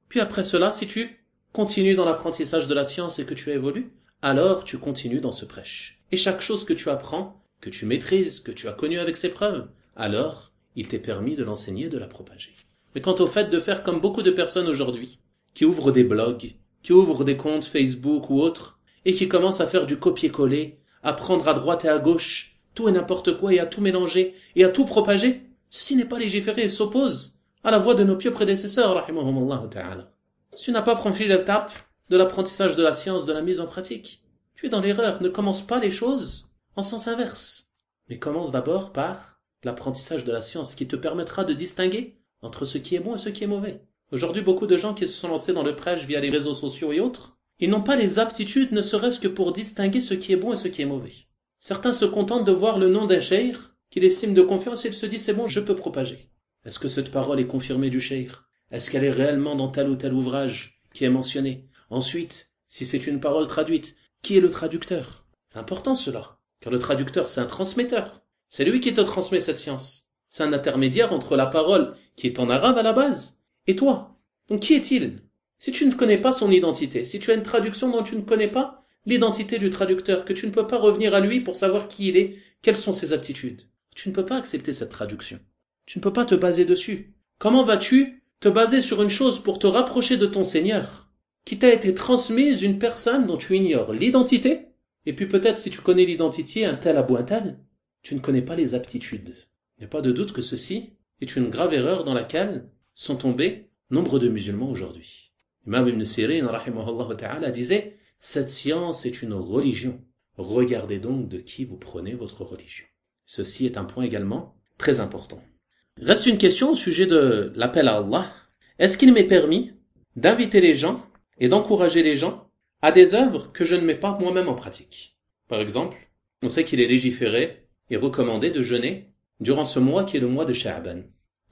Puis après cela, si tu continues dans l'apprentissage de la science et que tu évolues, alors tu continues dans ce prêche. Et chaque chose que tu apprends, que tu maîtrises, que tu as connue avec ses preuves, alors il t'est permis de l'enseigner et de la propager. Mais quant au fait de faire comme beaucoup de personnes aujourd'hui, qui ouvrent des blogs, qui ouvrent des comptes Facebook ou autres, et qui commencent à faire du copier-coller, à prendre à droite et à gauche, tout et n'importe quoi, et à tout mélanger, et à tout propager, ceci n'est pas légiféré et s'oppose à la voie de nos pieux prédécesseurs, rahimahumullah ta'ala. Si tu n'as pas franchi l'étape de l'apprentissage de la science, de la mise en pratique, tu es dans l'erreur. Ne commence pas les choses en sens inverse, mais commence d'abord par l'apprentissage de la science qui te permettra de distinguer entre ce qui est bon et ce qui est mauvais. Aujourd'hui, beaucoup de gens qui se sont lancés dans le prêche via les réseaux sociaux et autres, ils n'ont pas les aptitudes ne serait-ce que pour distinguer ce qui est bon et ce qui est mauvais. Certains se contentent de voir le nom d'un cheikh qu'il estime de confiance et ils se disent c'est bon, je peux propager. Est-ce que cette parole est confirmée du cheikh? Est-ce qu'elle est réellement dans tel ou tel ouvrage qui est mentionné? Ensuite, si c'est une parole traduite, qui est le traducteur? C'est important cela, car le traducteur c'est un transmetteur. C'est lui qui te transmet cette science. C'est un intermédiaire entre la parole qui est en arabe à la base et toi. Donc qui est-il? Si tu ne connais pas son identité, si tu as une traduction dont tu ne connais pas l'identité du traducteur, que tu ne peux pas revenir à lui pour savoir qui il est, quelles sont ses aptitudes. Tu ne peux pas accepter cette traduction. Tu ne peux pas te baser dessus. Comment vas-tu te baser sur une chose pour te rapprocher de ton Seigneur, qui t'a été transmise d'une personne dont tu ignores l'identité, et puis peut-être si tu connais l'identité, un tel abou un tel, tu ne connais pas les aptitudes. Il n'y a pas de doute que ceci est une grave erreur dans laquelle sont tombés nombre de musulmans aujourd'hui. Imam Ibn Sirin, rahimahullah ta'ala, disait « Cette science est une religion. Regardez donc de qui vous prenez votre religion. » Ceci est un point également très important. Reste une question au sujet de l'appel à Allah. Est-ce qu'il m'est permis d'inviter les gens et d'encourager les gens à des œuvres que je ne mets pas moi-même en pratique? Par exemple, on sait qu'il est légiféré et recommandé de jeûner durant ce mois qui est le mois de Sha'ban.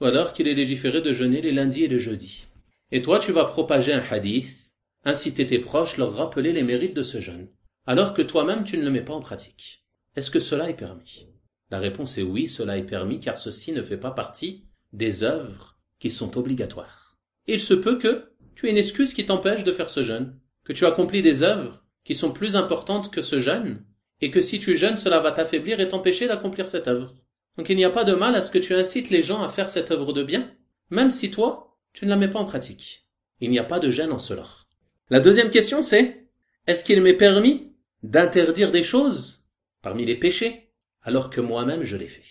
Ou alors qu'il est légiféré de jeûner les lundis et les jeudis. Et toi, tu vas propager un hadith, inciter tes proches, leur rappeler les mérites de ce jeûne, alors que toi-même tu ne le mets pas en pratique. Est-ce que cela est permis? La réponse est oui, cela est permis, car ceci ne fait pas partie des œuvres qui sont obligatoires. Et il se peut que tu aies une excuse qui t'empêche de faire ce jeûne, que tu accomplis des œuvres qui sont plus importantes que ce jeûne, et que si tu jeûnes, cela va t'affaiblir et t'empêcher d'accomplir cette œuvre. Donc il n'y a pas de mal à ce que tu incites les gens à faire cette œuvre de bien, même si toi, tu ne la mets pas en pratique. Il n'y a pas de gêne en cela. La deuxième question c'est, est-ce qu'il m'est permis d'interdire des choses parmi les péchés, alors que moi-même je les fais?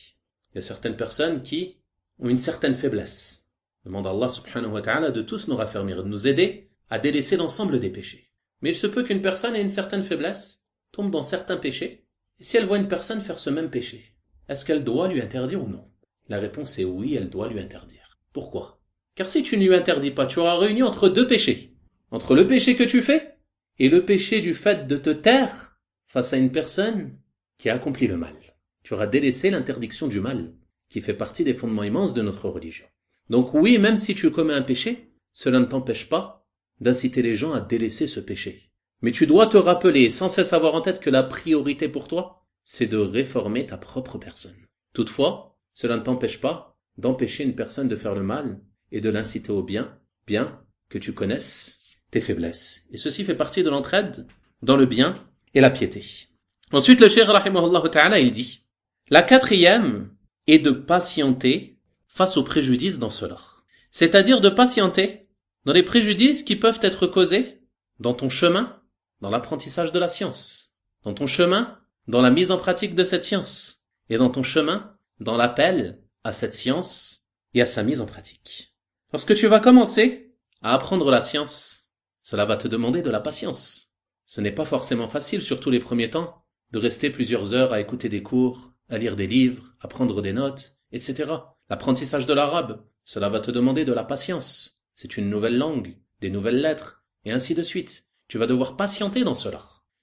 Il y a certaines personnes qui ont une certaine faiblesse. Demande à Allah subhanahu wa ta'ala de tous nous raffermir, de nous aider à délaisser l'ensemble des péchés. Mais il se peut qu'une personne ait une certaine faiblesse, tombe dans certains péchés, et si elle voit une personne faire ce même péché, est-ce qu'elle doit lui interdire ou non? La réponse est oui, elle doit lui interdire. Pourquoi? Car si tu ne lui interdis pas, tu auras réuni entre deux péchés. Entre le péché que tu fais et le péché du fait de te taire face à une personne qui a accompli le mal. Tu auras délaissé l'interdiction du mal, qui fait partie des fondements immenses de notre religion. Donc oui, même si tu commets un péché, cela ne t'empêche pas d'inciter les gens à délaisser ce péché. Mais tu dois te rappeler, sans cesse avoir en tête que la priorité pour toi, c'est de réformer ta propre personne. Toutefois, cela ne t'empêche pas d'empêcher une personne de faire le mal et de l'inciter au bien, bien que tu connaisses tes faiblesses. Et ceci fait partie de l'entraide dans le bien et la piété. Ensuite, le cheikh rahimahullah ta'ala, il dit, la quatrième est de patienter face aux préjudices dans cela. C'est-à-dire de patienter dans les préjudices qui peuvent être causés dans ton chemin, dans l'apprentissage de la science, dans ton chemin, dans la mise en pratique de cette science, et dans ton chemin, dans l'appel à cette science et à sa mise en pratique. Lorsque tu vas commencer à apprendre la science, cela va te demander de la patience. Ce n'est pas forcément facile, surtout les premiers temps, de rester plusieurs heures à écouter des cours, à lire des livres, à prendre des notes, etc. L'apprentissage de l'arabe, cela va te demander de la patience. C'est une nouvelle langue, des nouvelles lettres, et ainsi de suite. Tu vas devoir patienter dans cela.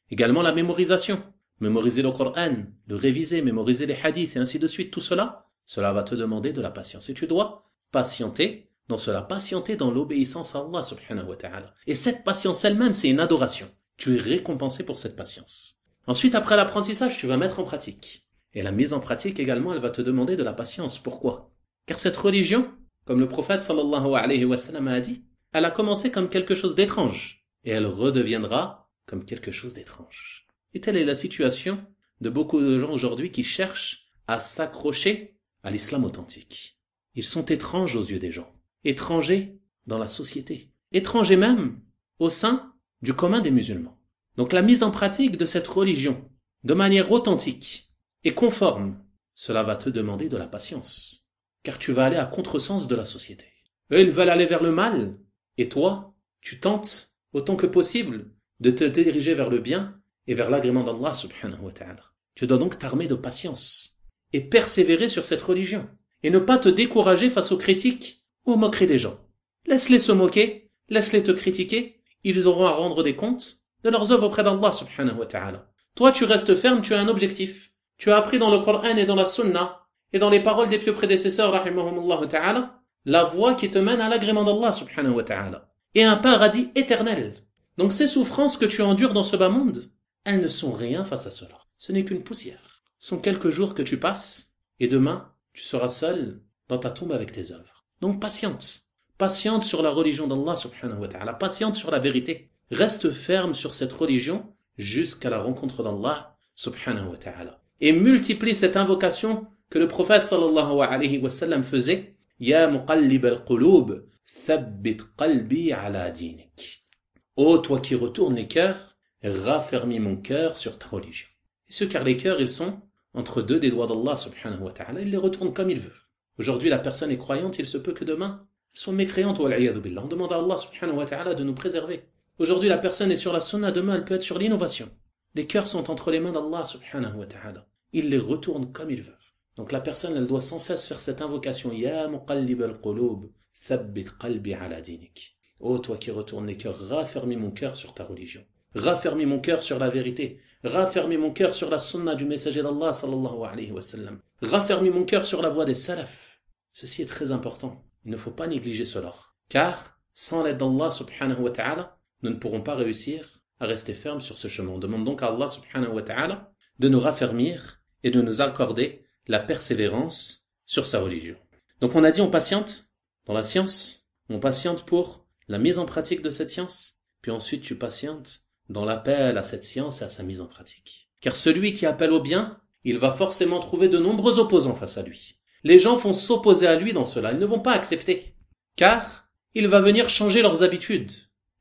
Également la mémorisation. Mémoriser le Coran, le réviser, mémoriser les hadiths et ainsi de suite, tout cela, cela va te demander de la patience. Et tu dois patienter dans cela, patienter dans l'obéissance à Allah subhanahu wa ta'ala. Et cette patience elle-même, c'est une adoration. Tu es récompensé pour cette patience. Ensuite, après l'apprentissage, tu vas mettre en pratique. Et la mise en pratique également, elle va te demander de la patience. Pourquoi? Car cette religion, comme le prophète sallallahu alayhi wa sallam a dit, elle a commencé comme quelque chose d'étrange. Et elle redeviendra comme quelque chose d'étrange. Et telle est la situation de beaucoup de gens aujourd'hui qui cherchent à s'accrocher à l'islam authentique. Ils sont étranges aux yeux des gens, étrangers dans la société, étrangers même au sein du commun des musulmans. Donc la mise en pratique de cette religion, de manière authentique et conforme, cela va te demander de la patience, car tu vas aller à contresens de la société. Eux, ils veulent aller vers le mal, et toi, tu tentes autant que possible de te diriger vers le bien et vers l'agrément d'Allah subhanahu wa ta'ala. Tu dois donc t'armer de patience et persévérer sur cette religion et ne pas te décourager face aux critiques ou aux moqueries des gens. Laisse-les se moquer, laisse-les te critiquer, ils auront à rendre des comptes de leurs œuvres auprès d'Allah subhanahu wa ta'ala. Toi, tu restes ferme, tu as un objectif. Tu as appris dans le Coran et dans la Sunna et dans les paroles des pieux prédécesseurs rahimahumullah ta'ala la voie qui te mène à l'agrément d'Allah subhanahu wa ta'ala et un paradis éternel. Donc ces souffrances que tu endures dans ce bas monde, elles ne sont rien face à cela. Ce n'est qu'une poussière. Ce sont quelques jours que tu passes, et demain, tu seras seul dans ta tombe avec tes œuvres. Donc patiente. Patiente sur la religion d'Allah subhanahu wa ta'ala. Patiente sur la vérité. Reste ferme sur cette religion jusqu'à la rencontre d'Allah subhanahu wa ta'ala. Et multiplie cette invocation que le prophète sallallahu alayhi wa sallam faisait. Ya muqallib al-qulub, thabbit qalbi ala dinik. Ô toi qui retournes les cœurs, raffermis mon cœur sur ta religion. Et ce car les cœurs, ils sont entre deux des doigts d'Allah subhanahu wa ta'ala, il les retourne comme il veut. Aujourd'hui, la personne est croyante, il se peut que demain, elles sont mécréantes, wal'iyadu billah. On demande à Allah subhanahu wa ta'ala de nous préserver. Aujourd'hui, la personne est sur la sunna, demain, elle peut être sur l'innovation. Les cœurs sont entre les mains d'Allah subhanahu wa ta'ala. Il les retourne comme il veut. Donc la personne, elle doit sans cesse faire cette invocation. Ya muqallib al-qulub, thabbit qalbi ala dinik. Ô toi qui retournes les cœurs, raffermis mon cœur sur ta religion. Raffermis mon cœur sur la vérité. Raffermis mon cœur sur la sunna du messager d'Allah sallallahu alayhi wa sallam. Raffermis mon cœur sur la voie des salaf. Ceci est très important. Il ne faut pas négliger cela. Car, sans l'aide d'Allah subhanahu wa ta'ala, nous ne pourrons pas réussir à rester fermes sur ce chemin. On demande donc à Allah subhanahu wa ta'ala de nous raffermir et de nous accorder la persévérance sur sa religion. Donc on a dit on patiente dans la science, on patiente pour la mise en pratique de cette science, puis ensuite tu patientes dans l'appel à cette science et à sa mise en pratique. Car celui qui appelle au bien, il va forcément trouver de nombreux opposants face à lui. Les gens vont s'opposer à lui dans cela, ils ne vont pas accepter. Car il va venir changer leurs habitudes.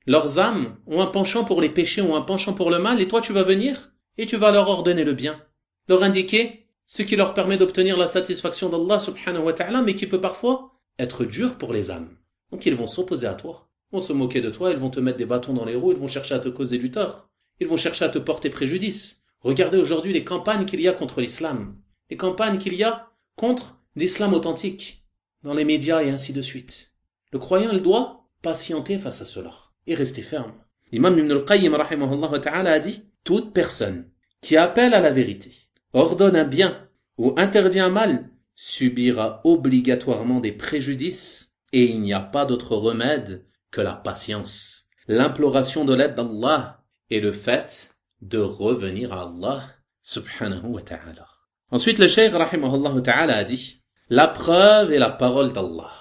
Leurs âmes ont un penchant pour les péchés, ont un penchant pour le mal, et toi tu vas venir et tu vas leur ordonner le bien. Leur indiquer ce qui leur permet d'obtenir la satisfaction d'Allah subhanahu wa ta'ala, mais qui peut parfois être dur pour les âmes. Donc ils vont s'opposer à toi, vont se moquer de toi, ils vont te mettre des bâtons dans les roues, ils vont chercher à te causer du tort, ils vont chercher à te porter préjudice. Regardez aujourd'hui les campagnes qu'il y a contre l'islam, les campagnes qu'il y a contre l'islam authentique, dans les médias et ainsi de suite. Le croyant, il doit patienter face à cela et rester ferme. L'imam Ibn al-Qayyim rahimahullah ta'ala a dit, toute personne qui appelle à la vérité, ordonne un bien ou interdit un mal, subira obligatoirement des préjudices et il n'y a pas d'autre remède que la patience, l'imploration de l'aide d'Allah et le fait de revenir à Allah subhanahu wa ta'ala. Ensuite, le cheikh rahimahullah ta'ala a dit, la preuve est la parole d'Allah.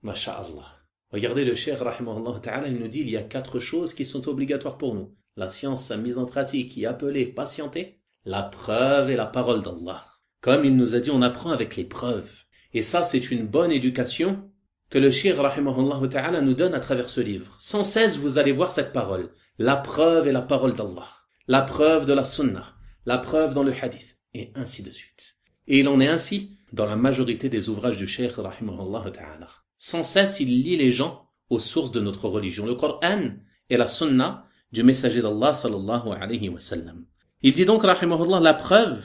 Masha'Allah. Regardez le cheikh rahimahullah ta'ala, il nous dit, il y a 4 choses qui sont obligatoires pour nous. La science, sa mise en pratique, y appeler, patienter. La preuve est la parole d'Allah. Comme il nous a dit, on apprend avec les preuves. Et ça, c'est une bonne éducation que le cheikh rahimahullah ta'ala nous donne à travers ce livre. Sans cesse, vous allez voir cette parole. La preuve est la parole d'Allah. La preuve de la sunnah. La preuve dans le hadith. Et ainsi de suite. Et il en est ainsi dans la majorité des ouvrages du cheikh rahimahullah ta'ala. Sans cesse, il lie les gens aux sources de notre religion, le Coran et la sunna du messager d'Allah sallallahu alayhi wa sallam. Il dit donc, rahimahullah, la preuve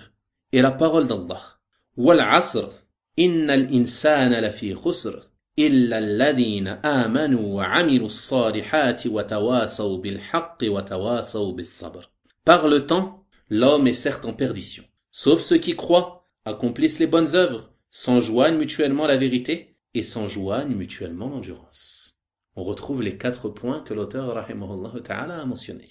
est la parole d'Allah. Wal asr, innal insana lafi khusr, illa alladhina amanu wa amilu s-salihati wa tawasaw bil haqqi wa tawasaw bis sabr. Par le temps, l'homme est certes en perdition, sauf ceux qui croient, accomplissent les bonnes œuvres, s'enjoignent mutuellement la vérité et s'enjoignent mutuellement l'endurance. On retrouve les 4 points que l'auteur rahimahullah ta'ala a mentionnés.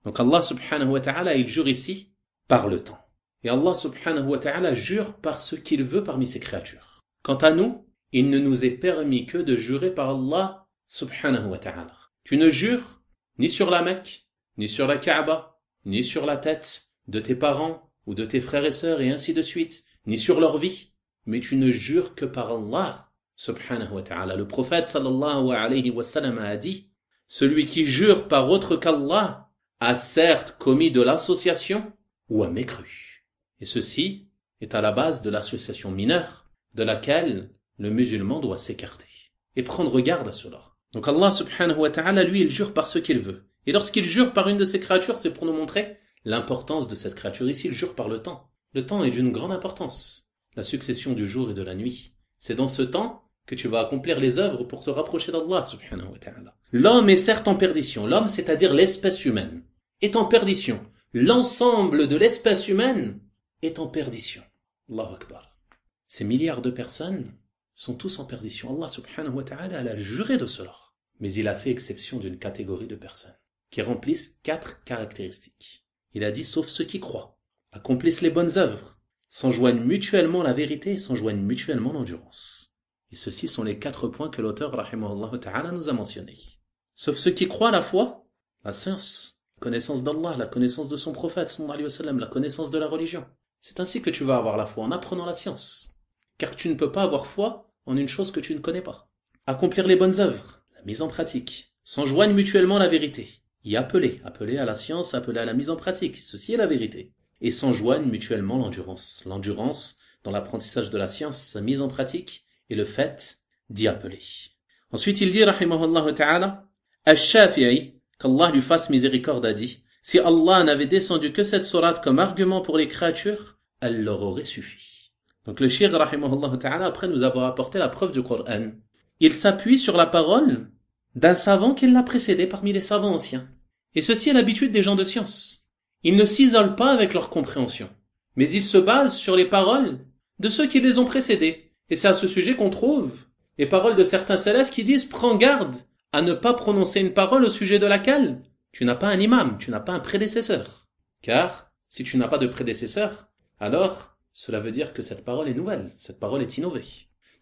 Donc Allah subhanahu wa ta'ala, il jure ici par le temps. Et Allah subhanahu wa ta'ala jure par ce qu'il veut parmi ses créatures. Quant à nous, il ne nous est permis que de jurer par Allah subhanahu wa ta'ala. Tu ne jures ni sur la Mecque, ni sur la Kaaba, ni sur la tête de tes parents ou de tes frères et sœurs et ainsi de suite, ni sur leur vie, mais tu ne jures que par Allah subhanahu wa ta'ala. Le prophète sallallahu alayhi wa sallam a dit, celui qui jure par autre qu'Allah a certes commis de l'association ou a mécru. Et ceci est à la base de l'association mineure de laquelle le musulman doit s'écarter et prendre garde à cela. Donc Allah subhanahu wa ta'ala, lui, il jure par ce qu'il veut. Et lorsqu'il jure par une de ses créatures, c'est pour nous montrer l'importance de cette créature. Ici, il jure par le temps. Le temps est d'une grande importance. La succession du jour et de la nuit. C'est dans ce temps que tu vas accomplir les œuvres pour te rapprocher d'Allah subhanahu wa ta'ala. L'homme est certes en perdition. L'homme, c'est-à-dire l'espèce humaine, est en perdition. L'ensemble de l'espèce humaine est en perdition. Allahu Akbar. Ces milliards de personnes sont tous en perdition. Allah subhanahu wa ta'ala a juré de cela. Mais il a fait exception d'une catégorie de personnes qui remplissent 4 caractéristiques. Il a dit, sauf ceux qui croient, accomplissent les bonnes œuvres, s'enjoignent mutuellement la vérité et s'enjoignent mutuellement l'endurance. Et ceux-ci sont les 4 points que l'auteur rahimahullah ta'ala nous a mentionnés. Sauf ceux qui croient à la foi, la science, connaissance d'Allah, la connaissance de son prophète, sallallahu alayhi wa sallam, la connaissance de la religion. C'est ainsi que tu vas avoir la foi, en apprenant la science. Car tu ne peux pas avoir foi en une chose que tu ne connais pas. Accomplir les bonnes œuvres, la mise en pratique, s'enjoignent mutuellement la vérité. Y appeler à la science, appeler à la mise en pratique, ceci est la vérité. Et s'enjoignent mutuellement l'endurance. L'endurance dans l'apprentissage de la science, sa mise en pratique, et le fait d'y appeler. Ensuite, il dit, rahimahullah ta'ala, Ash-Shafi'i, qu'Allah lui fasse miséricorde, a dit, si Allah n'avait descendu que cette sourate comme argument pour les créatures, elle leur aurait suffi. Donc le Cheikh, rahimahullah ta'ala, après nous avoir apporté la preuve du Coran, il s'appuie sur la parole d'un savant qui l'a précédé parmi les savants anciens. Et ceci est l'habitude des gens de science. Ils ne s'isolent pas avec leur compréhension, mais ils se basent sur les paroles de ceux qui les ont précédés. Et c'est à ce sujet qu'on trouve les paroles de certains salafs qui disent « Prends garde à ne pas prononcer une parole au sujet de laquelle tu n'as pas un imam, tu n'as pas un prédécesseur. Car si tu n'as pas de prédécesseur, alors cela veut dire que cette parole est nouvelle, cette parole est innovée. »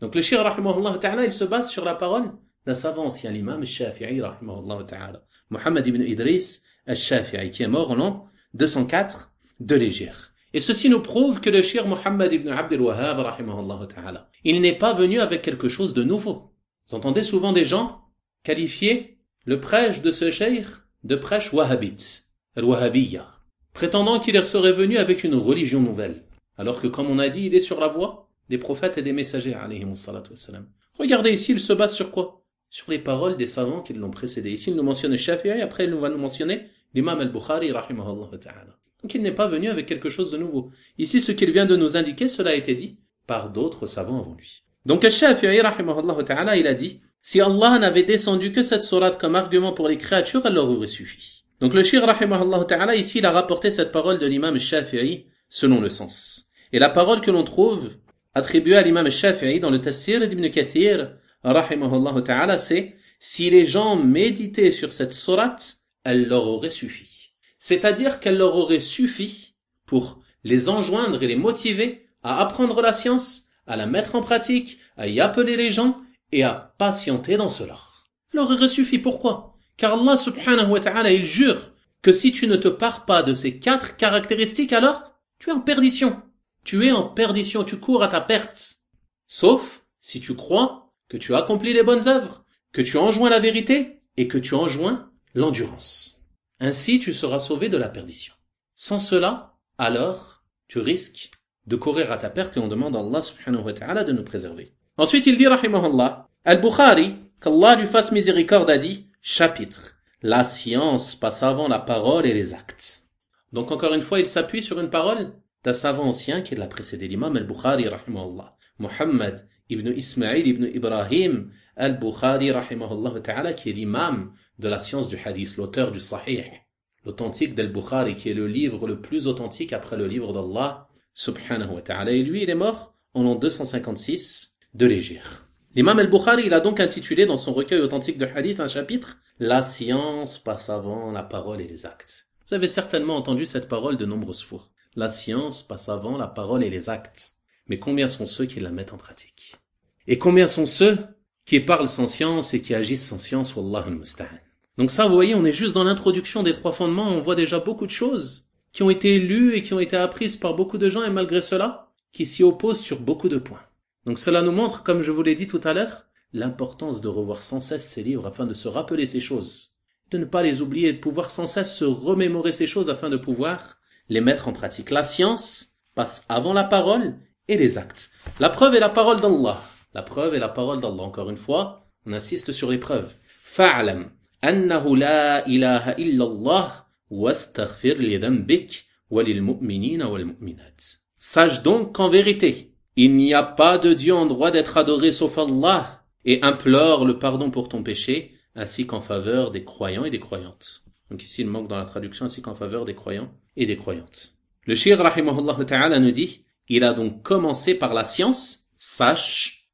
Donc le Cheikh rahimahullah ta'ala, il se base sur la parole d'un savant ancien, l'imam al-Shafi'i rahimahullah ta'ala, Muhammad ibn Idris al-Shafi'i, qui est mort en l'an 204 de l'Hégire. Et ceci nous prouve que le Cheikh Muhammad ibn Abd al-Wahhab rahimahullah ta'ala, il n'est pas venu avec quelque chose de nouveau. Vous entendez souvent des gens qualifier le prêche de ce cheikh de prêche wahhabite, al-wahhabiyya, prétendant qu'il serait venu avec une religion nouvelle. Alors que, comme on a dit, il est sur la voie des prophètes et des messagers, alayhimus salatu wassalam. Regardez ici, il se base sur quoi? Sur les paroles des savants qui l'ont précédé. Ici, il nous mentionne Shafi'i, après il va nous mentionner l'imam al-Bukhari, rahimahullah ta'ala. Donc il n'est pas venu avec quelque chose de nouveau. Ici, ce qu'il vient de nous indiquer, cela a été dit par d'autres savants avant lui. Donc Shafi'i, rahimahullah ta'ala, il a dit, si Allah n'avait descendu que cette sourate comme argument pour les créatures, elle leur aurait suffi. Donc le Cheikh, rahimahullah ta'ala, ici, il a rapporté cette parole de l'imam Shafi'i selon le sens. Et la parole que l'on trouve attribuée à l'imam Shafi'i dans le tafsir d'Ibn Kathir, rahimahullah ta'ala, c'est si les gens méditaient sur cette sourate, elle leur aurait suffi. C'est-à-dire qu'elle leur aurait suffi pour les enjoindre et les motiver à apprendre la science, à la mettre en pratique, à y appeler les gens et à patienter dans cela. Elle leur aurait suffi. Pourquoi? Car Allah subhanahu wa ta'ala, il jure que si tu ne te pares pas de ces 4 caractéristiques, alors tu es en perdition. Tu es en perdition, tu cours à ta perte. Sauf si tu crois que tu accomplis les bonnes œuvres, que tu enjoins la vérité et que tu enjoins l'endurance. Ainsi, tu seras sauvé de la perdition. Sans cela, alors, tu risques de courir à ta perte et on demande à Allah subhanahu wa ta'ala de nous préserver. Ensuite, il dit, rahimahullah, Al-Bukhari, qu'Allah lui fasse miséricorde, a dit, chapitre, la science passe avant la parole et les actes. Donc, encore une fois, il s'appuie sur une parole d'un savant ancien qui l'a précédé, l'imam Al-Bukhari, rahimahullah, Muhammad ibn Ismaïl ibn Ibrahim Al-Bukhari, rahimahullah ta'ala, qui est l'imam de la science du hadith, l'auteur du Sahih, l'authentique d'Al-Bukhari, qui est le livre le plus authentique après le livre d'Allah, subhanahu wa ta'ala. Et lui, il est mort en l'an 256 de l'Hégire. L'imam Al-Bukhari, il a donc intitulé dans son recueil authentique de hadith un chapitre « La science passe avant la parole et les actes ». Vous avez certainement entendu cette parole de nombreuses fois. La science passe avant la parole et les actes. Mais combien sont ceux qui la mettent en pratique? Et combien sont ceux qui parlent sans science et qui agissent sans science, wallahu al-musta'an. Donc ça, vous voyez, on est juste dans l'introduction des 3 fondements, on voit déjà beaucoup de choses qui ont été lues et qui ont été apprises par beaucoup de gens et malgré cela, qui s'y opposent sur beaucoup de points. Donc cela nous montre, comme je vous l'ai dit tout à l'heure, l'importance de revoir sans cesse ces livres afin de se rappeler ces choses, de ne pas les oublier et de pouvoir sans cesse se remémorer ces choses afin de pouvoir les mettre en pratique. La science passe avant la parole et les actes. La preuve est la parole d'Allah. La preuve est la parole d'Allah. Encore une fois, on insiste sur les preuves. Fa'alam annahu la ilaha illallah wastaghfir li dhanbik wa lil mu'minina wal mu'minat. Sache donc qu'en vérité, il n'y a pas de Dieu en droit d'être adoré sauf Allah et implore le pardon pour ton péché ainsi qu'en faveur des croyants et des croyantes. Donc ici, il manque dans la traduction ainsi qu'en faveur des croyants et des croyantes. Le Cheikh rahimahullah ta'ala nous dit, il a donc commencé par la science, sache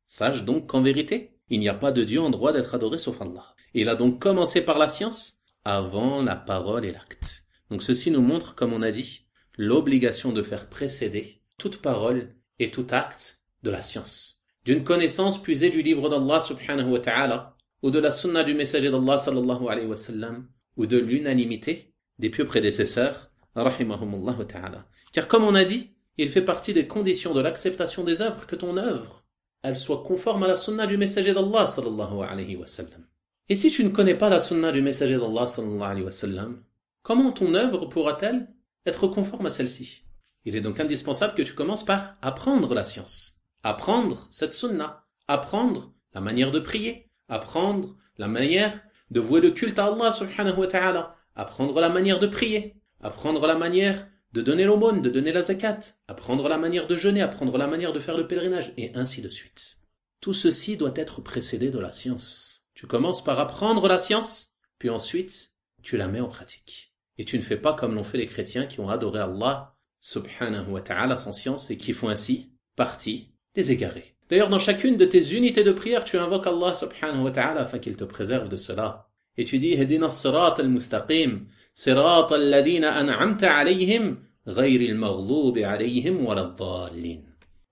donc qu'en vérité, il n'y a pas de Dieu en droit d'être adoré sauf Allah. Il a donc commencé par la science avant la parole et l'acte. Donc ceci nous montre, comme on a dit, l'obligation de faire précéder toute parole et tout acte de la science. D'une connaissance puisée du livre d'Allah subhanahu wa ta'ala, ou de la sunna du messager d'Allah sallallahu alayhi wa sallam, ou de l'unanimité des pieux prédécesseurs, rahimahumullah ta'ala. Car comme on a dit, il fait partie des conditions de l'acceptation des œuvres que ton œuvre, elle soit conforme à la sunna du messager d'Allah sallallahu alayhi wa sallam. Et si tu ne connais pas la sunna du messager d'Allah sallallahu alayhi wa sallam, comment ton œuvre pourra-t-elle être conforme à celle-ci? Il est donc indispensable que tu commences par apprendre la science, apprendre cette sunna, apprendre la manière de prier, apprendre la manière de vouer le culte à Allah subhanahu wa ta'ala, apprendre la manière de prier, apprendre la manière de donner l'aumône, de donner la zakat, apprendre la manière de jeûner, apprendre la manière de faire le pèlerinage, et ainsi de suite. Tout ceci doit être précédé de la science. Tu commences par apprendre la science, puis ensuite, tu la mets en pratique. Et tu ne fais pas comme l'ont fait les chrétiens qui ont adoré Allah subhanahu wa ta'ala sans science et qui font ainsi partie des égarés. D'ailleurs, dans chacune de tes unités de prière, tu invoques Allah subhanahu wa ta'ala afin qu'il te préserve de cela. Et tu dis, Hedina as-sirat al-mustaqim, sirat al-ladina an'amta alayhim, ghayri al-maghloubi alayhim waladdallin.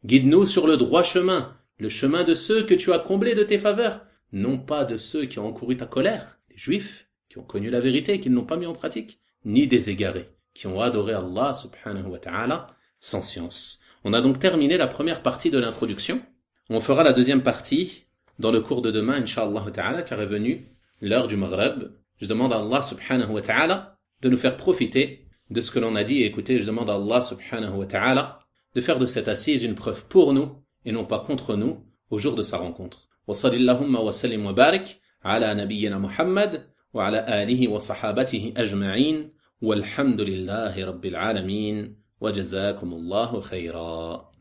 Guide-nous sur le droit chemin, le chemin de ceux que tu as comblés de tes faveurs, non pas de ceux qui ont encouru ta colère, les juifs, qui ont connu la vérité et qui ne l'ont pas mis en pratique, ni des égarés, qui ont adoré Allah subhanahu wa ta'ala sans science. On a donc terminé la première partie de l'introduction. On fera la deuxième partie dans le cours de demain, incha'Allah ta'ala, car est venue l'heure du Maghreb. Je demande à Allah subhanahu wa ta'ala de nous faire profiter de ce que l'on a dit et écoutez, je demande à Allah subhanahu wa ta'ala de faire de cette assise une preuve pour nous et non pas contre nous au jour de sa rencontre. Wa sallillahumma wa sallim wa barik ala nabiyyina Muhammad wa ala alihi wa sahabatihi ajma'in walhamdulillahi rabbil alamin wa jazakumullahu khayra.